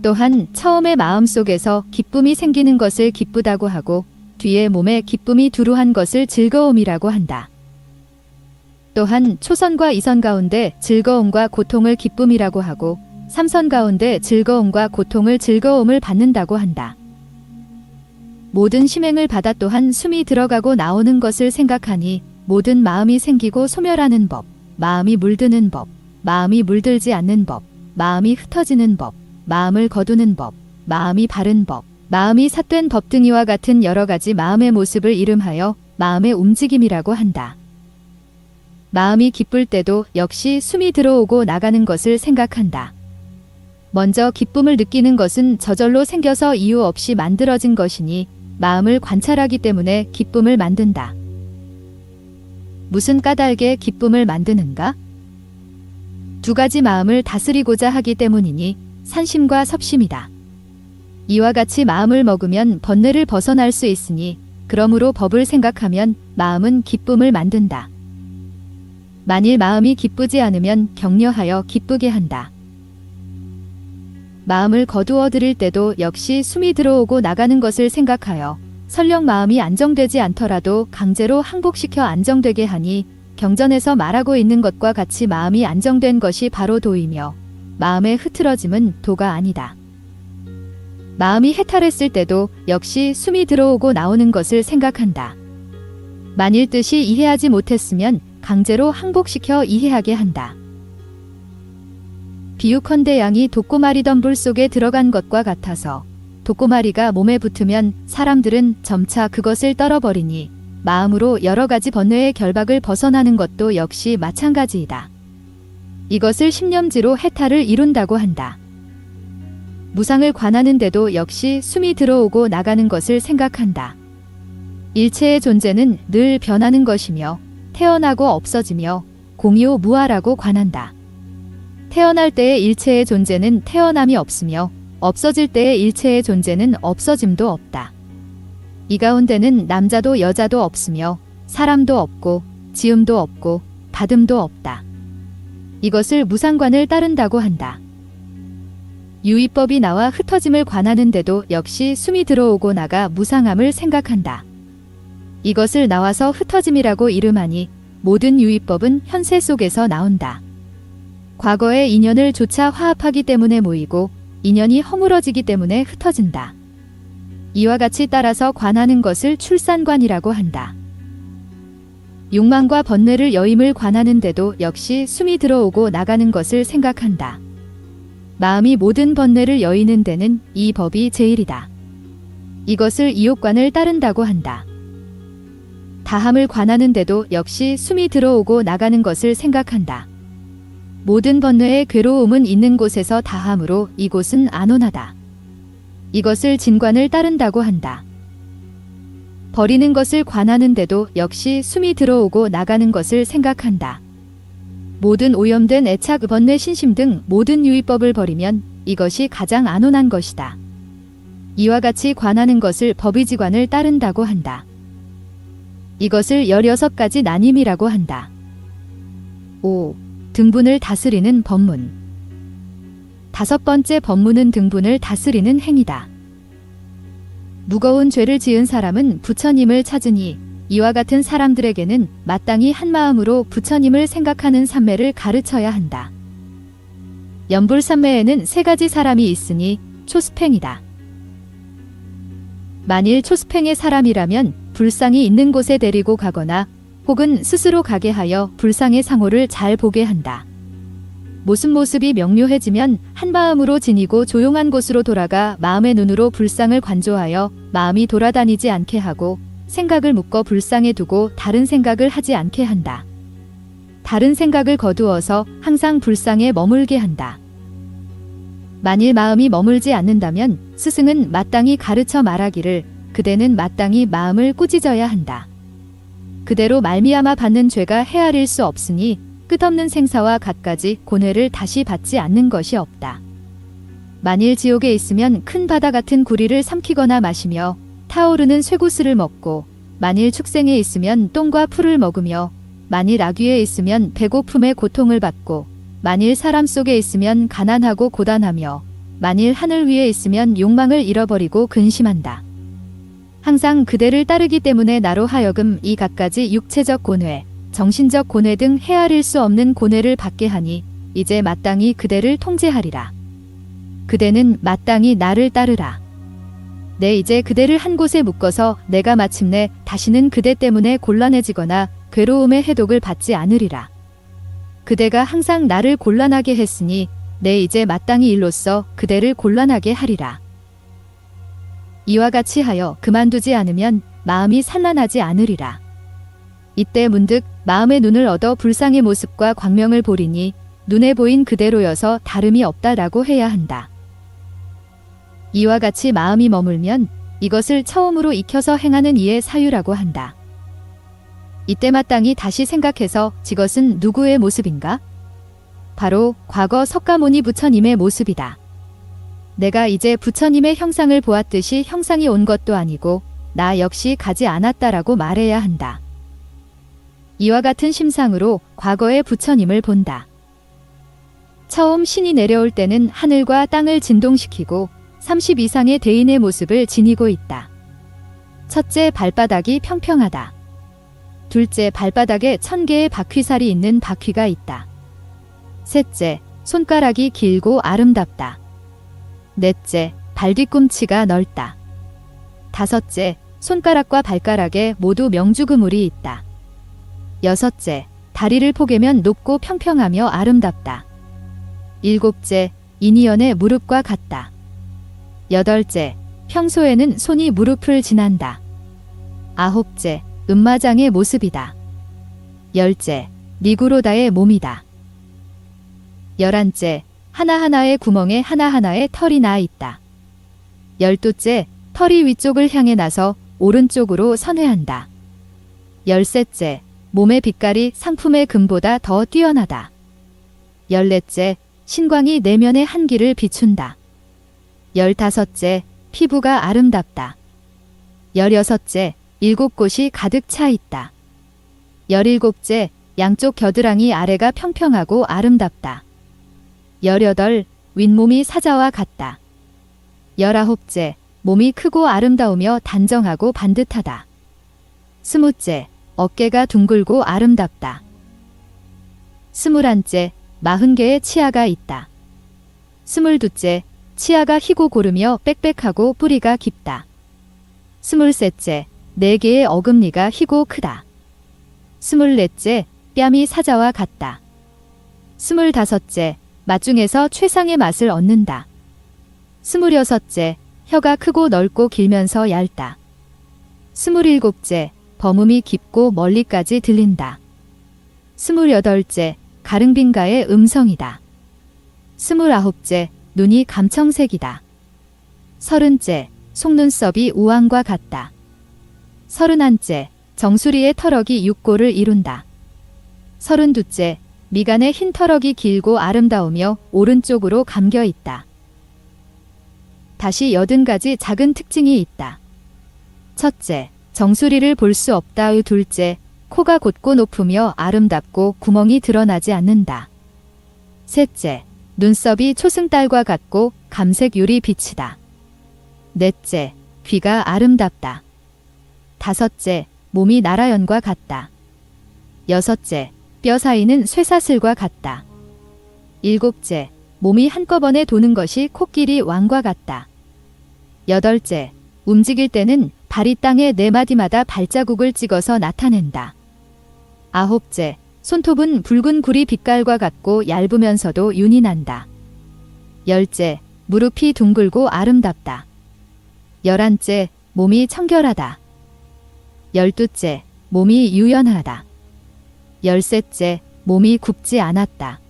또한 처음에 마음속에서 기쁨이 생기는 것을 기쁘다고 하고 뒤에 몸에 기쁨이 두루한 것을 즐거움이라고 한다. 또한 초선과 이선 가운데 즐거움과 고통을 기쁨이라고 하고 삼선 가운데 즐거움과 고통을 즐거움을 받는다고 한다. 모든 심행을 받아 또한 숨이 들어가고 나오는 것을 생각하니 모든 마음이 생기고 소멸하는 법, 마음이 물드는 법, 마음이 물들지 않는 법, 마음이 흩어지는 법, 마음을 거두는 법, 마음이 바른 법, 마음이 삿된 법 등이와 같은 여러 가지 마음의 모습을 이름하여 마음의 움직임이라고 한다. 마음이 기쁠 때도 역시 숨이 들어오고 나가는 것을 생각한다. 먼저 기쁨을 느끼는 것은 저절로 생겨서 이유 없이 만들어진 것이니 마음을 관찰하기 때문에 기쁨을 만든다. 무슨 까닭에 기쁨을 만드는가? 두 가지 마음을 다스리고자 하기 때문이니 산심과 섭심이다. 이와 같이 마음을 먹으면 번뇌를 벗어날 수 있으니 그러므로 법을 생각하면 마음은 기쁨을 만든다. 만일 마음이 기쁘지 않으면 격려하여 기쁘게 한다. 마음을 거두어 들일 때도 역시 숨이 들어오고 나가는 것을 생각하여 설령 마음이 안정되지 않더라도 강제로 항복시켜 안정되게 하니 경전에서 말하고 있는 것과 같이 마음이 안정된 것이 바로 도이며 마음의 흐트러짐은 도가 아니다. 마음이 해탈했을 때도 역시 숨이 들어오고 나오는 것을 생각한다. 만일 뜻이 이해하지 못했으면 강제로 항복시켜 이해하게 한다. 비유컨대 양이 독고마리던 물 속에 들어간 것과 같아서 독고마리가 몸에 붙으면 사람들은 점차 그것을 떨어버리니 마음으로 여러 가지 번뇌의 결박을 벗어나는 것도 역시 마찬가지이다. 이것을 신념지로 해탈을 이룬다고 한다. 무상을 관하는데도 역시 숨이 들어오고 나가는 것을 생각한다. 일체의 존재는 늘 변하는 것이며 태어나고 없어지며 공유무아라고 관한다. 태어날 때의 일체의 존재는 태어남이 없으며 없어질 때의 일체의 존재는 없어짐도 없다. 이 가운데는 남자도 여자도 없으며 사람도 없고 지음도 없고 받음도 없다. 이것을 무상관을 따른다고 한다. 유의법이 나와 흩어짐을 관하는데도 역시 숨이 들어오고 나가 무상함을 생각한다. 이것을 나와서 흩어짐이라고 이름하니 모든 유의법은 현세 속에서 나온다. 과거의 인연을 조차 화합하기 때문에 모이고 인연이 허물어지기 때문에 흩어진다. 이와 같이 따라서 관하는 것을 출산관이라고 한다. 욕망과 번뇌를 여임을 관하는데도 역시 숨이 들어오고 나가는 것을 생각한다. 마음이 모든 번뇌를 여이는 데는 이 법이 제일이다. 이것을 이욕관을 따른다고 한다. 다함을 관하는데도 역시 숨이 들어오고 나가는 것을 생각한다. 모든 번뇌의 괴로움은 있는 곳에서 다함으로 이곳은 안온하다. 이것을 진관을 따른다고 한다. 버리는 것을 관하는데도 역시 숨이 들어오고 나가는 것을 생각한다. 모든 오염된 애착, 번뇌, 신심 등 모든 유의법을 버리면 이것이 가장 안온한 것이다. 이와 같이 관하는 것을 법의지관을 따른다고 한다. 이것을 16가지 나님이라고 한다. 5. 등분을 다스리는 법문. 5번째 법문은 등분을 다스리는 행위다. 무거운 죄를 지은 사람은 부처님을 찾으니 이와 같은 사람들에게는 마땅히 한마음으로 부처님을 생각하는 삼매를 가르쳐야 한다. 연불삼매에는 3가지 사람이 있으니 초스팽이다. 만일 초스팽의 사람이라면 불상이 있는 곳에 데리고 가거나 혹은 스스로 가게 하여 불상의 상호를 잘 보게 한다. 모습이 명료해지면 한마음으로 지니고 조용한 곳으로 돌아가 마음의 눈으로 불상을 관조하여 마음이 돌아다니지 않게 하고 생각을 묶어 불상에 두고 다른 생각을 하지 않게 한다. 다른 생각을 거두어서 항상 불상에 머물게 한다. 만일 마음이 머물지 않는다면 스승은 마땅히 가르쳐 말하기를 그대는 마땅히 마음을 꾸짖어야 한다. 그대로 말미암아 받는 죄가 헤아릴 수 없으니 끝없는 생사와 갖가지 고뇌를 다시 받지 않는 것이 없다. 만일 지옥에 있으면 큰 바다 같은 구리를 삼키거나 마시며 타오르는 쇠구슬을 먹고 만일 축생에 있으면 똥과 풀을 먹으며 만일 악귀에 있으면 배고픔의 고통을 받고 만일 사람 속에 있으면 가난하고 고단하며 만일 하늘 위에 있으면 욕망을 잃어버리고 근심한다. 항상 그대를 따르기 때문에 나로 하여금 이 갖가지 육체적 고뇌, 정신적 고뇌 등 헤아릴 수 없는 고뇌를 받게 하니 이제 마땅히 그대를 통제하리라. 그대는 마땅히 나를 따르라. 내 이제 그대를 한 곳에 묶어서 내가 마침내 다시는 그대 때문에 곤란해지거나 괴로움의 해독을 받지 않으리라. 그대가 항상 나를 곤란하게 했으니 내 이제 마땅히 일로써 그대를 곤란하게 하리라. 이와 같이 하여 그만두지 않으면 마음이 산란하지 않으리라. 이때 문득 마음의 눈을 얻어 불상의 모습과 광명을 보리니 눈에 보인 그대로여서 다름이 없다라고 해야 한다. 이와 같이 마음이 머물면 이것을 처음으로 익혀서 행하는 이의 사유라고 한다. 이때 마땅히 다시 생각해서 이것은 누구의 모습인가? 바로 과거 석가모니 부처님의 모습이다. 내가 이제 부처님의 형상을 보았듯이 형상이 온 것도 아니고 나 역시 가지 않았다라고 말해야 한다. 이와 같은 심상으로 과거의 부처님을 본다. 처음 신이 내려올 때는 하늘과 땅을 진동시키고 30 이상의 대인의 모습을 지니고 있다. 첫째, 발바닥이 평평하다. 둘째, 발바닥에 1000개의 바퀴살이 있는 바퀴가 있다. 셋째, 손가락이 길고 아름답다. 넷째, 발 뒤꿈치가 넓다. 다섯째, 손가락과 발가락에 모두 명주 그물이 있다. 여섯째, 다리를 포개면 높고 평평하며 아름답다. 일곱째, 인이연의 무릎과 같다. 여덟째, 평소에는 손이 무릎을 지난다. 아홉째, 음마장의 모습이다. 열째, 니구로다의 몸이다. 열한째, 하나하나의 구멍에 하나하나의 털이 나 있다. 열두째, 털이 위쪽을 향해 나서 오른쪽으로 선회한다. 열셋째, 몸의 빛깔이 상품의 금보다 더 뛰어나다. 열넷째, 신광이 내면의 한기를 비춘다. 열다섯째, 피부가 아름답다. 열여섯째, 일곱 곳이 가득 차 있다. 열일곱째, 양쪽 겨드랑이 아래가 평평하고 아름답다. 열여덟, 윗몸이 사자와 같다. 열아홉째, 몸이 크고 아름다우며 단정하고 반듯하다. 스무째, 어깨가 둥글고 아름답다. 스물한째, 40개의 치아가 있다. 스물두째, 치아가 희고 고르며 빽빽하고 뿌리가 깊다. 스물셋째, 4개의 어금니가 희고 크다. 스물넷째, 뺨이 사자와 같다. 스물다섯째, 맛 중에서 최상의 맛을 얻는다. 스물여섯째, 혀가 크고 넓고 길면서 얇다. 스물일곱째, 범음이 깊고 멀리까지 들린다. 스물여덟째, 가릉빈가의 음성이다. 스물아홉째, 눈이 감청색이다. 서른째, 속눈썹이 우왕과 같다. 서른한째, 정수리의 털럭이 육골을 이룬다. 서른두째, 미간의 흰 털럭이 길고 아름다우며 오른쪽으로 감겨 있다. 다시 80가지 작은 특징이 있다. 첫째, 정수리를 볼 수 없다. 둘째, 코가 곧고 높으며 아름답고 구멍이 드러나지 않는다. 셋째, 눈썹이 초승달과 같고 감색 유리 빛이다. 넷째, 귀가 아름답다. 다섯째, 몸이 나라연과 같다. 여섯째, 뼈 사이는 쇠사슬과 같다. 일곱째, 몸이 한꺼번에 도는 것이 코끼리 왕과 같다. 여덟째, 움직일 때는 발이 땅에 4마디마다 발자국을 찍어서 나타낸다. 아홉째, 손톱은 붉은 구리 빛깔과 같고 얇으면서도 윤이 난다. 열째, 무릎이 둥글고 아름답다. 열한째, 몸이 청결하다. 열두째, 몸이 유연하다. 열셋째, 몸이 굽지 않았다.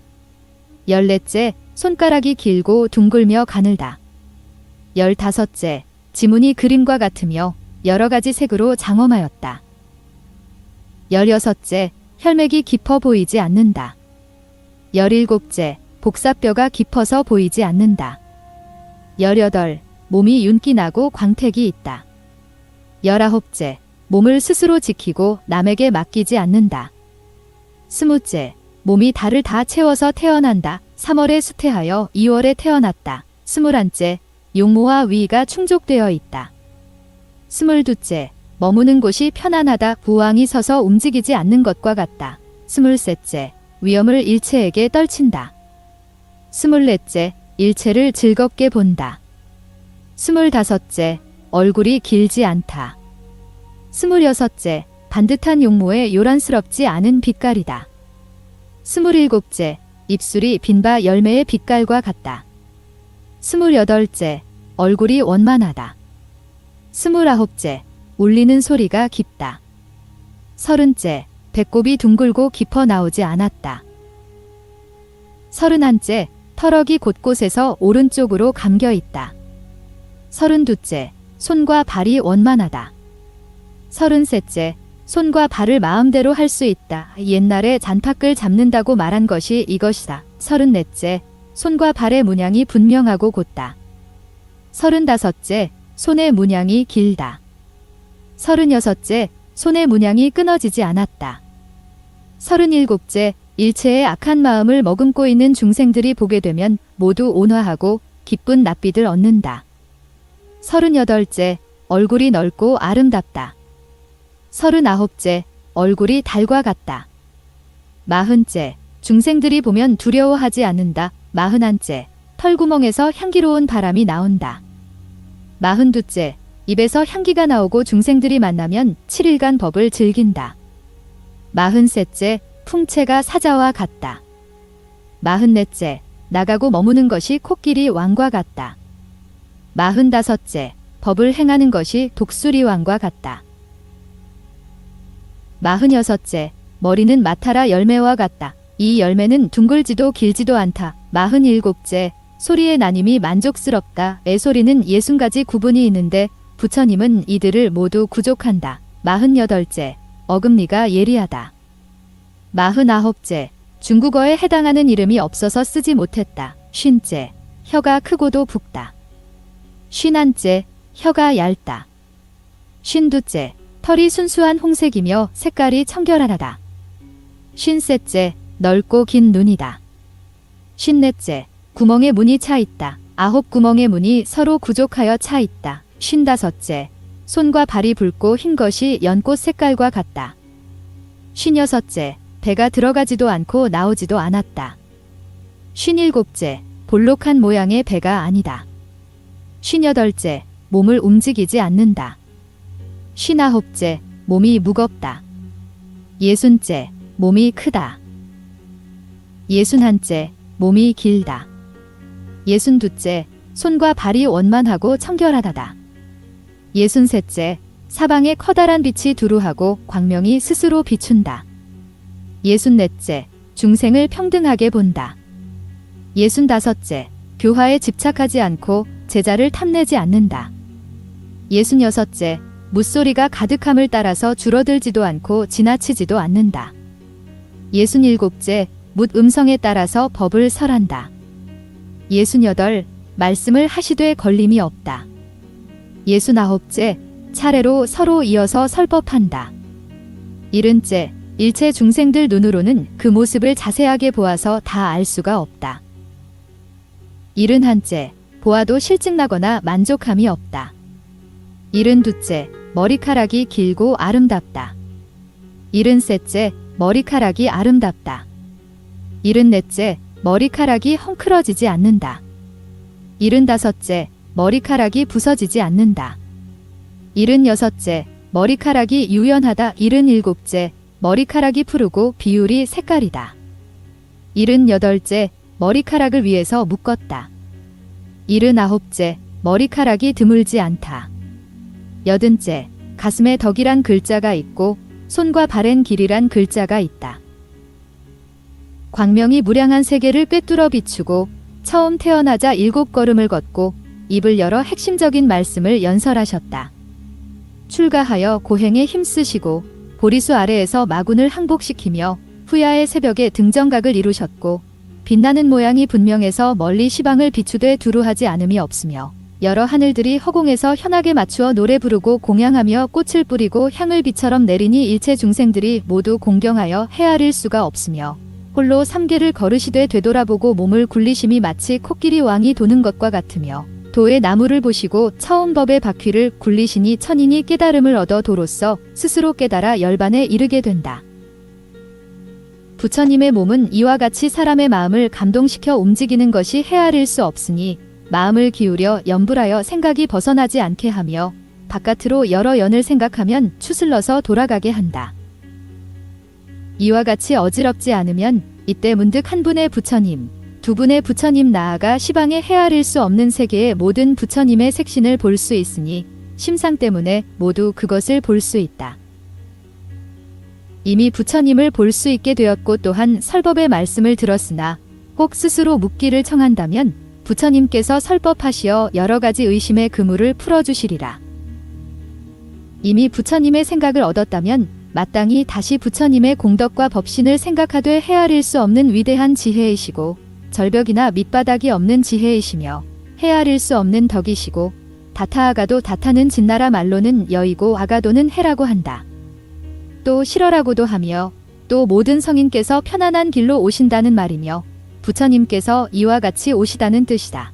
열넷째, 손가락이 길고 둥글며 가늘다. 열다섯째, 지문이 그림과 같으며 여러 가지 색으로 장엄하였다. 열여섯째, 혈맥이 깊어 보이지 않는다. 열일곱째, 복사뼈가 깊어서 보이지 않는다. 열여덟, 몸이 윤기 나고 광택이 있다. 열아홉째, 몸을 스스로 지키고 남에게 맡기지 않는다. 스무째, 몸이 달을 다 채워서 태어난다. 3월에 수태하여 2월에 태어났다. 스물한째, 용모와 위가 충족되어 있다. 스물두째, 머무는 곳이 편안하다. 부왕이 서서 움직이지 않는 것과 같다. 스물셋째, 위험을 일체에게 떨친다. 스물넷째, 일체를 즐겁게 본다. 스물다섯째, 얼굴이 길지 않다. 스물여섯째, 반듯한 용모에 요란스럽지 않은 빛깔이다. 스물일곱째, 입술이 빈바 열매의 빛깔과 같다. 스물여덟째, 얼굴이 원만하다. 스물아홉째, 울리는 소리가 깊다. 서른째, 배꼽이 둥글고 깊어 나오지 않았다. 서른한째, 털럭이 곳곳에서 오른쪽으로 감겨 있다. 서른두째, 손과 발이 원만하다. 서른셋째, 손과 발을 마음대로 할 수 있다. 옛날에 잔팍을 잡는다고 말한 것이 이것이다. 서른넷째, 손과 발의 문양이 분명하고 곧다. 서른다섯째, 손의 문양이 길다. 서른여섯째, 손의 문양이 끊어지지 않았다. 서른일곱째, 일체의 악한 마음을 머금고 있는 중생들이 보게 되면 모두 온화하고 기쁜 낯빛을 얻는다. 서른여덟째, 얼굴이 넓고 아름답다. 서른아홉째, 얼굴이 달과 같다. 마흔째, 중생들이 보면 두려워하지 않는다. 마흔한째, 털구멍에서 향기로운 바람이 나온다. 42째, 입에서 향기가 나오고 중생들이 만나면 7일간 법을 즐긴다. 43째, 풍채가 사자와 같다. 44째, 나가고 머무는 것이 코끼리 왕과 같다. 45째, 법을 행하는 것이 독수리 왕과 같다. 46째, 머리는 마타라 열매와 같다. 이 열매는 둥글지도 길지도 않다. 47째, 소리의 나님이 만족스럽다. 애소리는 60가지 구분이 있는데 부처님은 이들을 모두 구족한다. 48째, 어금니가 예리하다. 49째, 중국어에 해당하는 이름이 없어서 쓰지 못했다. 50째, 혀가 크고도 붓다. 51째, 혀가 얇다. 52째, 털이 순수한 홍색이며 색깔이 청결하다. 53째, 넓고 긴 눈이다. 54째, 구멍에 문이 차 있다. 9구멍의 문이 서로 구족하여 차 있다. 55째, 손과 발이 붉고 흰 것이 연꽃 색깔과 같다. 56째, 배가 들어가지도 않고 나오지도 않았다. 57째, 볼록한 모양의 배가 아니다. 58째, 몸을 움직이지 않는다. 59째, 몸이 무겁다. 60째, 몸이 크다. 61째, 몸이 길다. 62째, 손과 발이 원만하고 청결하다다. 63째, 사방에 커다란 빛이 두루하고 광명이 스스로 비춘다. 64째, 중생을 평등하게 본다. 65째, 교화에 집착하지 않고 제자를 탐내지 않는다. 66째, 무소리가 가득함을 따라서 줄어들지도 않고 지나치지도 않는다. 67째, 묻 음성에 따라서 법을 설한다. 68, 말씀을 하시되 걸림이 없다. 69째, 차례로 서로 이어서 설법한다. 70째, 일체 중생들 눈으로는 그 모습을 자세하게 보아서 다 알 수가 없다. 71째, 보아도 실증나거나 만족함이 없다. 72째, 머리카락이 길고 아름답다. 73째, 머리카락이 아름답다. 74째, 머리카락이 헝클어지지 않는다. 75째, 머리카락이 부서지지 않는다. 76째, 머리카락이 유연하다. 77째, 머리카락이 푸르고 비율이 색깔이다. 78째, 머리카락을 위해서 묶었다. 79째, 머리카락이 드물지 않다. 80째, 가슴에 덕이란 글자가 있고 손과 발엔 길이란 글자가 있다. 광명이 무량한 세계를 꿰뚫어 비추고 처음 태어나자 7걸음을 걷고 입을 열어 핵심적인 말씀을 연설하셨다. 출가하여 고행에 힘쓰시고 보리수 아래에서 마군을 항복시키며 후야의 새벽에 등정각을 이루셨고 빛나는 모양이 분명해서 멀리 시방을 비추되 두루하지 않음이 없으며 여러 하늘들이 허공에서 현악에 맞추어 노래 부르고 공양하며 꽃을 뿌리고 향을 비처럼 내리니 일체 중생들이 모두 공경하여 헤아릴 수가 없으며 홀로 삼계를 걸으시되 되돌아보고 몸을 굴리심이 마치 코끼리 왕이 도는 것과 같으며 도의 나무를 보시고 처음 법의 바퀴를 굴리시니 천인이 깨달음을 얻어 도로써 스스로 깨달아 열반에 이르게 된다. 부처님의 몸은 이와 같이 사람의 마음을 감동시켜 움직이는 것이 헤아릴 수 없으니 마음을 기울여 염불하여 생각이 벗어나지 않게 하며 바깥으로 여러 연을 생각하면 추슬러서 돌아가게 한다. 이와 같이 어지럽지 않으면 이때 문득 한 분의 부처님, 두 분의 부처님 나아가 시방에 헤아릴 수 없는 세계의 모든 부처님의 색신을 볼 수 있으니 심상 때문에 모두 그것을 볼 수 있다. 이미 부처님을 볼 수 있게 되었고 또한 설법의 말씀을 들었으나 혹 스스로 묻기를 청한다면 부처님께서 설법하시어 여러 가지 의심의 그물을 풀어주시리라. 이미 부처님의 생각을 얻었다면 마땅히 다시 부처님의 공덕과 법신을 생각하되 헤아릴 수 없는 위대한 지혜이시고 절벽이나 밑바닥이 없는 지혜이시며 헤아릴 수 없는 덕이시고 다타아가도 다타는 진나라 말로는 여이고 아가도는 해라고 한다. 또 실어라고도 하며 또 모든 성인께서 편안한 길로 오신다는 말이며 부처님께서 이와 같이 오시다는 뜻이다.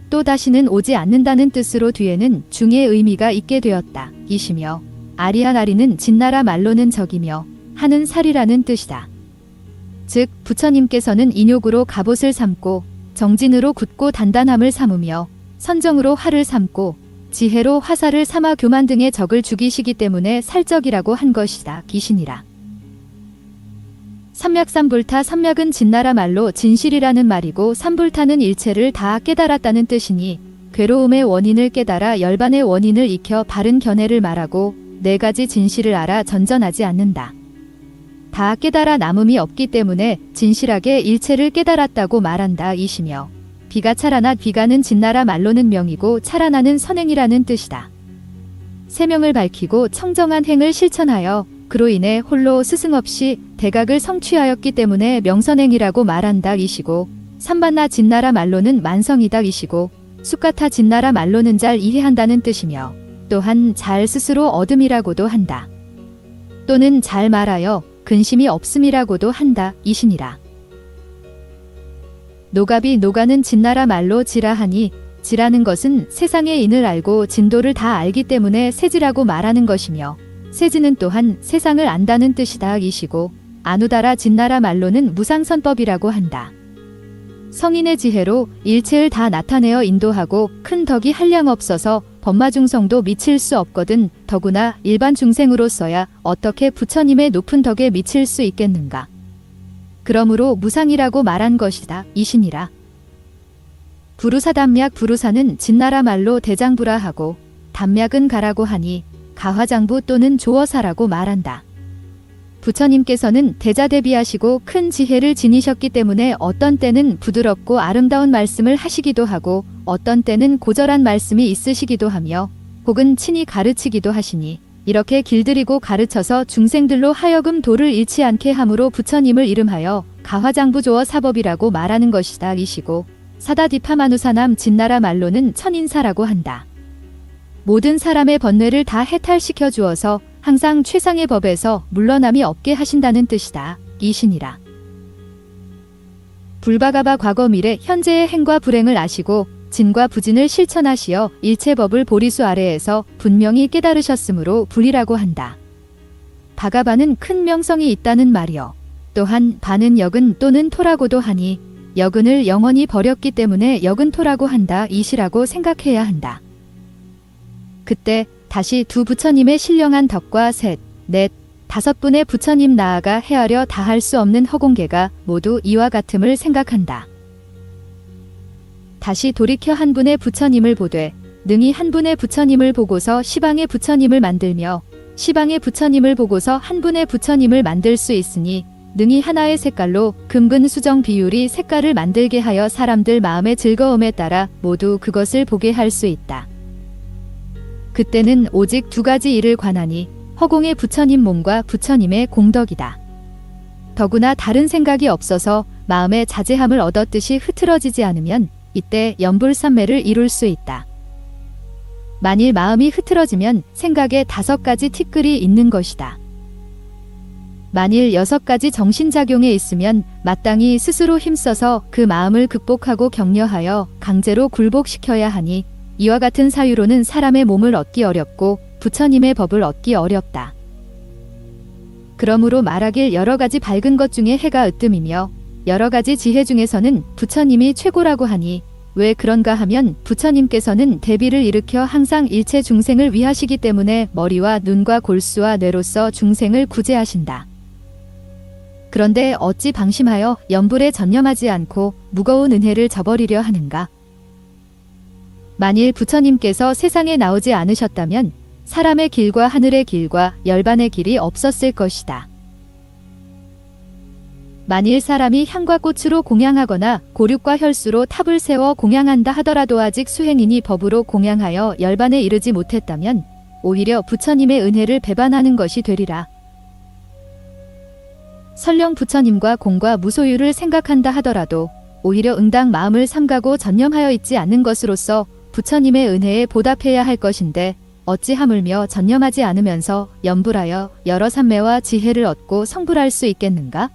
또 다시는 오지 않는다는 뜻으로 뒤에는 중의 의미가 있게 되었다. 이시며 아리아나리는 진나라 말로는 적이며 하는 살이라는 뜻이다. 즉 부처님께서는 인욕으로 갑옷을 삼고 정진으로 굳고 단단함을 삼으며 선정으로 활을 삼고 지혜로 화살을 삼아 교만 등의 적을 죽이시기 때문에 살적이라고 한 것이다. 귀신이라. 삼맥삼불타 삼맥은 진나라 말로 진실이라는 말이고 삼불타는 일체를 다 깨달았다는 뜻이니 괴로움의 원인을 깨달아 열반의 원인을 익혀 바른 견해를 말하고 네 가지 진실을 알아 전전하지 않는다. 다 깨달아 남음이 없기 때문에 진실하게 일체를 깨달았다고 말한다. 이시며 비가 차라나 비가는 진나라 말로는 명이고 차라나는 선행이라는 뜻이다. 세명을 밝히고 청정한 행을 실천하여 그로 인해 홀로 스승 없이 대각을 성취하였기 때문에 명선행이라고 말한다. 이시고 삼반나 진나라 말로는 만성이다. 이시고 숫가타 진나라 말로는 잘 이해한다는 뜻이며 또한 잘 스스로 얻음이라고도 한다. 또는 잘 말하여 근심이 없음이라고도 한다. 이시니라. 노갑이 노가는 진나라 말로 지라하니 지라는 것은 세상의 인을 알고 진도를 다 알기 때문에 세지라고 말하는 것이며 세지는 또한 세상을 안다는 뜻이다. 이시고 아누다라 진나라 말로는 무상선법이라고 한다. 성인의 지혜로 일체를 다 나타내어 인도하고 큰 덕이 한량 없어서 법마중성도 미칠 수 없거든 더구나 일반 중생으로서야 어떻게 부처님의 높은 덕에 미칠 수 있겠는가. 그러므로 무상이라고 말한 것이다. 이시니라. 부루사단脈부루사는 진나라 말로 대장부라 하고 단脈은 가라고 하니 가화장부 또는 조어사라고 말한다. 부처님께서는 대자대비하시고 큰 지혜를 지니셨기 때문에 어떤 때는 부드럽고 아름다운 말씀을 하시기도 하고 어떤 때는 고절한 말씀이 있으시기도 하며 혹은 친히 가르치기도 하시니 이렇게 길들이고 가르쳐서 중생들로 하여금 도를 잃지 않게 함으로 부처님을 이름하여 가화장부조어 사법이라고 말하는 것이다. 이시고 사다디파마누사남 진나라 말로는 천인사라고 한다. 모든 사람의 번뇌를 다 해탈시켜 주어서 항상 최상의 법에서 물러남이 없게 하신다는 뜻이다. 이시니라. 불바가바 과거 미래 현재의 행과 불행을 아시고 진과 부진을 실천하시어 일체법을 보리수 아래에서 분명히 깨달으셨으므로 불이라고 한다. 바가바는 큰 명성이 있다는 말이요. 또한 바는 여근 또는 토라고도 하니 여근을 영원히 버렸기 때문에 여근토라고 한다. 이시라고 생각해야 한다. 그때 다시 두 부처님의 신령한 덕과 셋, 넷, 다섯 분의 부처님 나아가 헤아려 다할 수 없는 허공계가 모두 이와 같음을 생각한다. 다시 돌이켜 한 분의 부처님을 보되 능히 한 분의 부처님을 보고서 시방의 부처님을 만들며 시방의 부처님을 보고서 한 분의 부처님을 만들 수 있으니 능히 하나의 색깔로 금근 수정 비율이 색깔을 만들게 하여 사람들 마음의 즐거움에 따라 모두 그것을 보게 할 수 있다. 그때는 오직 두 가지 일을 관하니 허공의 부처님 몸과 부처님의 공덕이다. 더구나 다른 생각이 없어서 마음의 자제함을 얻었듯이 흐트러지지 않으면 이때 연불삼매를 이룰 수 있다. 만일 마음이 흐트러지면 생각에 5가지 티끌이 있는 것이다. 만일 6가지 정신작용에 있으면 마땅히 스스로 힘써서 그 마음을 극복하고 격려하여 강제로 굴복시켜야 하니 이와 같은 사유로는 사람의 몸을 얻기 어렵고 부처님의 법을 얻기 어렵다. 그러므로 말하길 여러 가지 밝은 것 중에 해가 으뜸이며 여러 가지 지혜 중에서는 부처님이 최고라고 하니 왜 그런가 하면 부처님께서는 대비를 일으켜 항상 일체 중생을 위하시기 때문에 머리와 눈과 골수와 뇌로서 중생을 구제하신다. 그런데 어찌 방심하여 연불에 전념하지 않고 무거운 은혜를 저버리려 하는가? 만일 부처님께서 세상에 나오지 않으셨다면 사람의 길과 하늘의 길과 열반의 길이 없었을 것이다. 만일 사람이 향과 꽃으로 공양하거나 고륙과 혈수로 탑을 세워 공양한다 하더라도 아직 수행인이 법으로 공양하여 열반에 이르지 못했다면 오히려 부처님의 은혜를 배반하는 것이 되리라. 설령 부처님과 공과 무소유를 생각한다 하더라도 오히려 응당 마음을 삼가고 전념하여 있지 않는 것으로서 부처님의 은혜에 보답해야 할 것인데 어찌 하물며 전념하지 않으면서 연불하여 여러 삼매와 지혜를 얻고 성불할 수 있겠는가?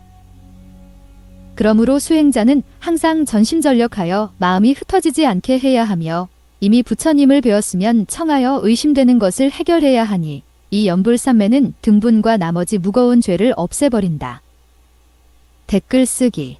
그러므로 수행자는 항상 전심전력하여 마음이 흩어지지 않게 해야 하며 이미 부처님을 배웠으면 청하여 의심되는 것을 해결해야 하니 이 연불삼매는 등분과 나머지 무거운 죄를 없애버린다. 댓글 쓰기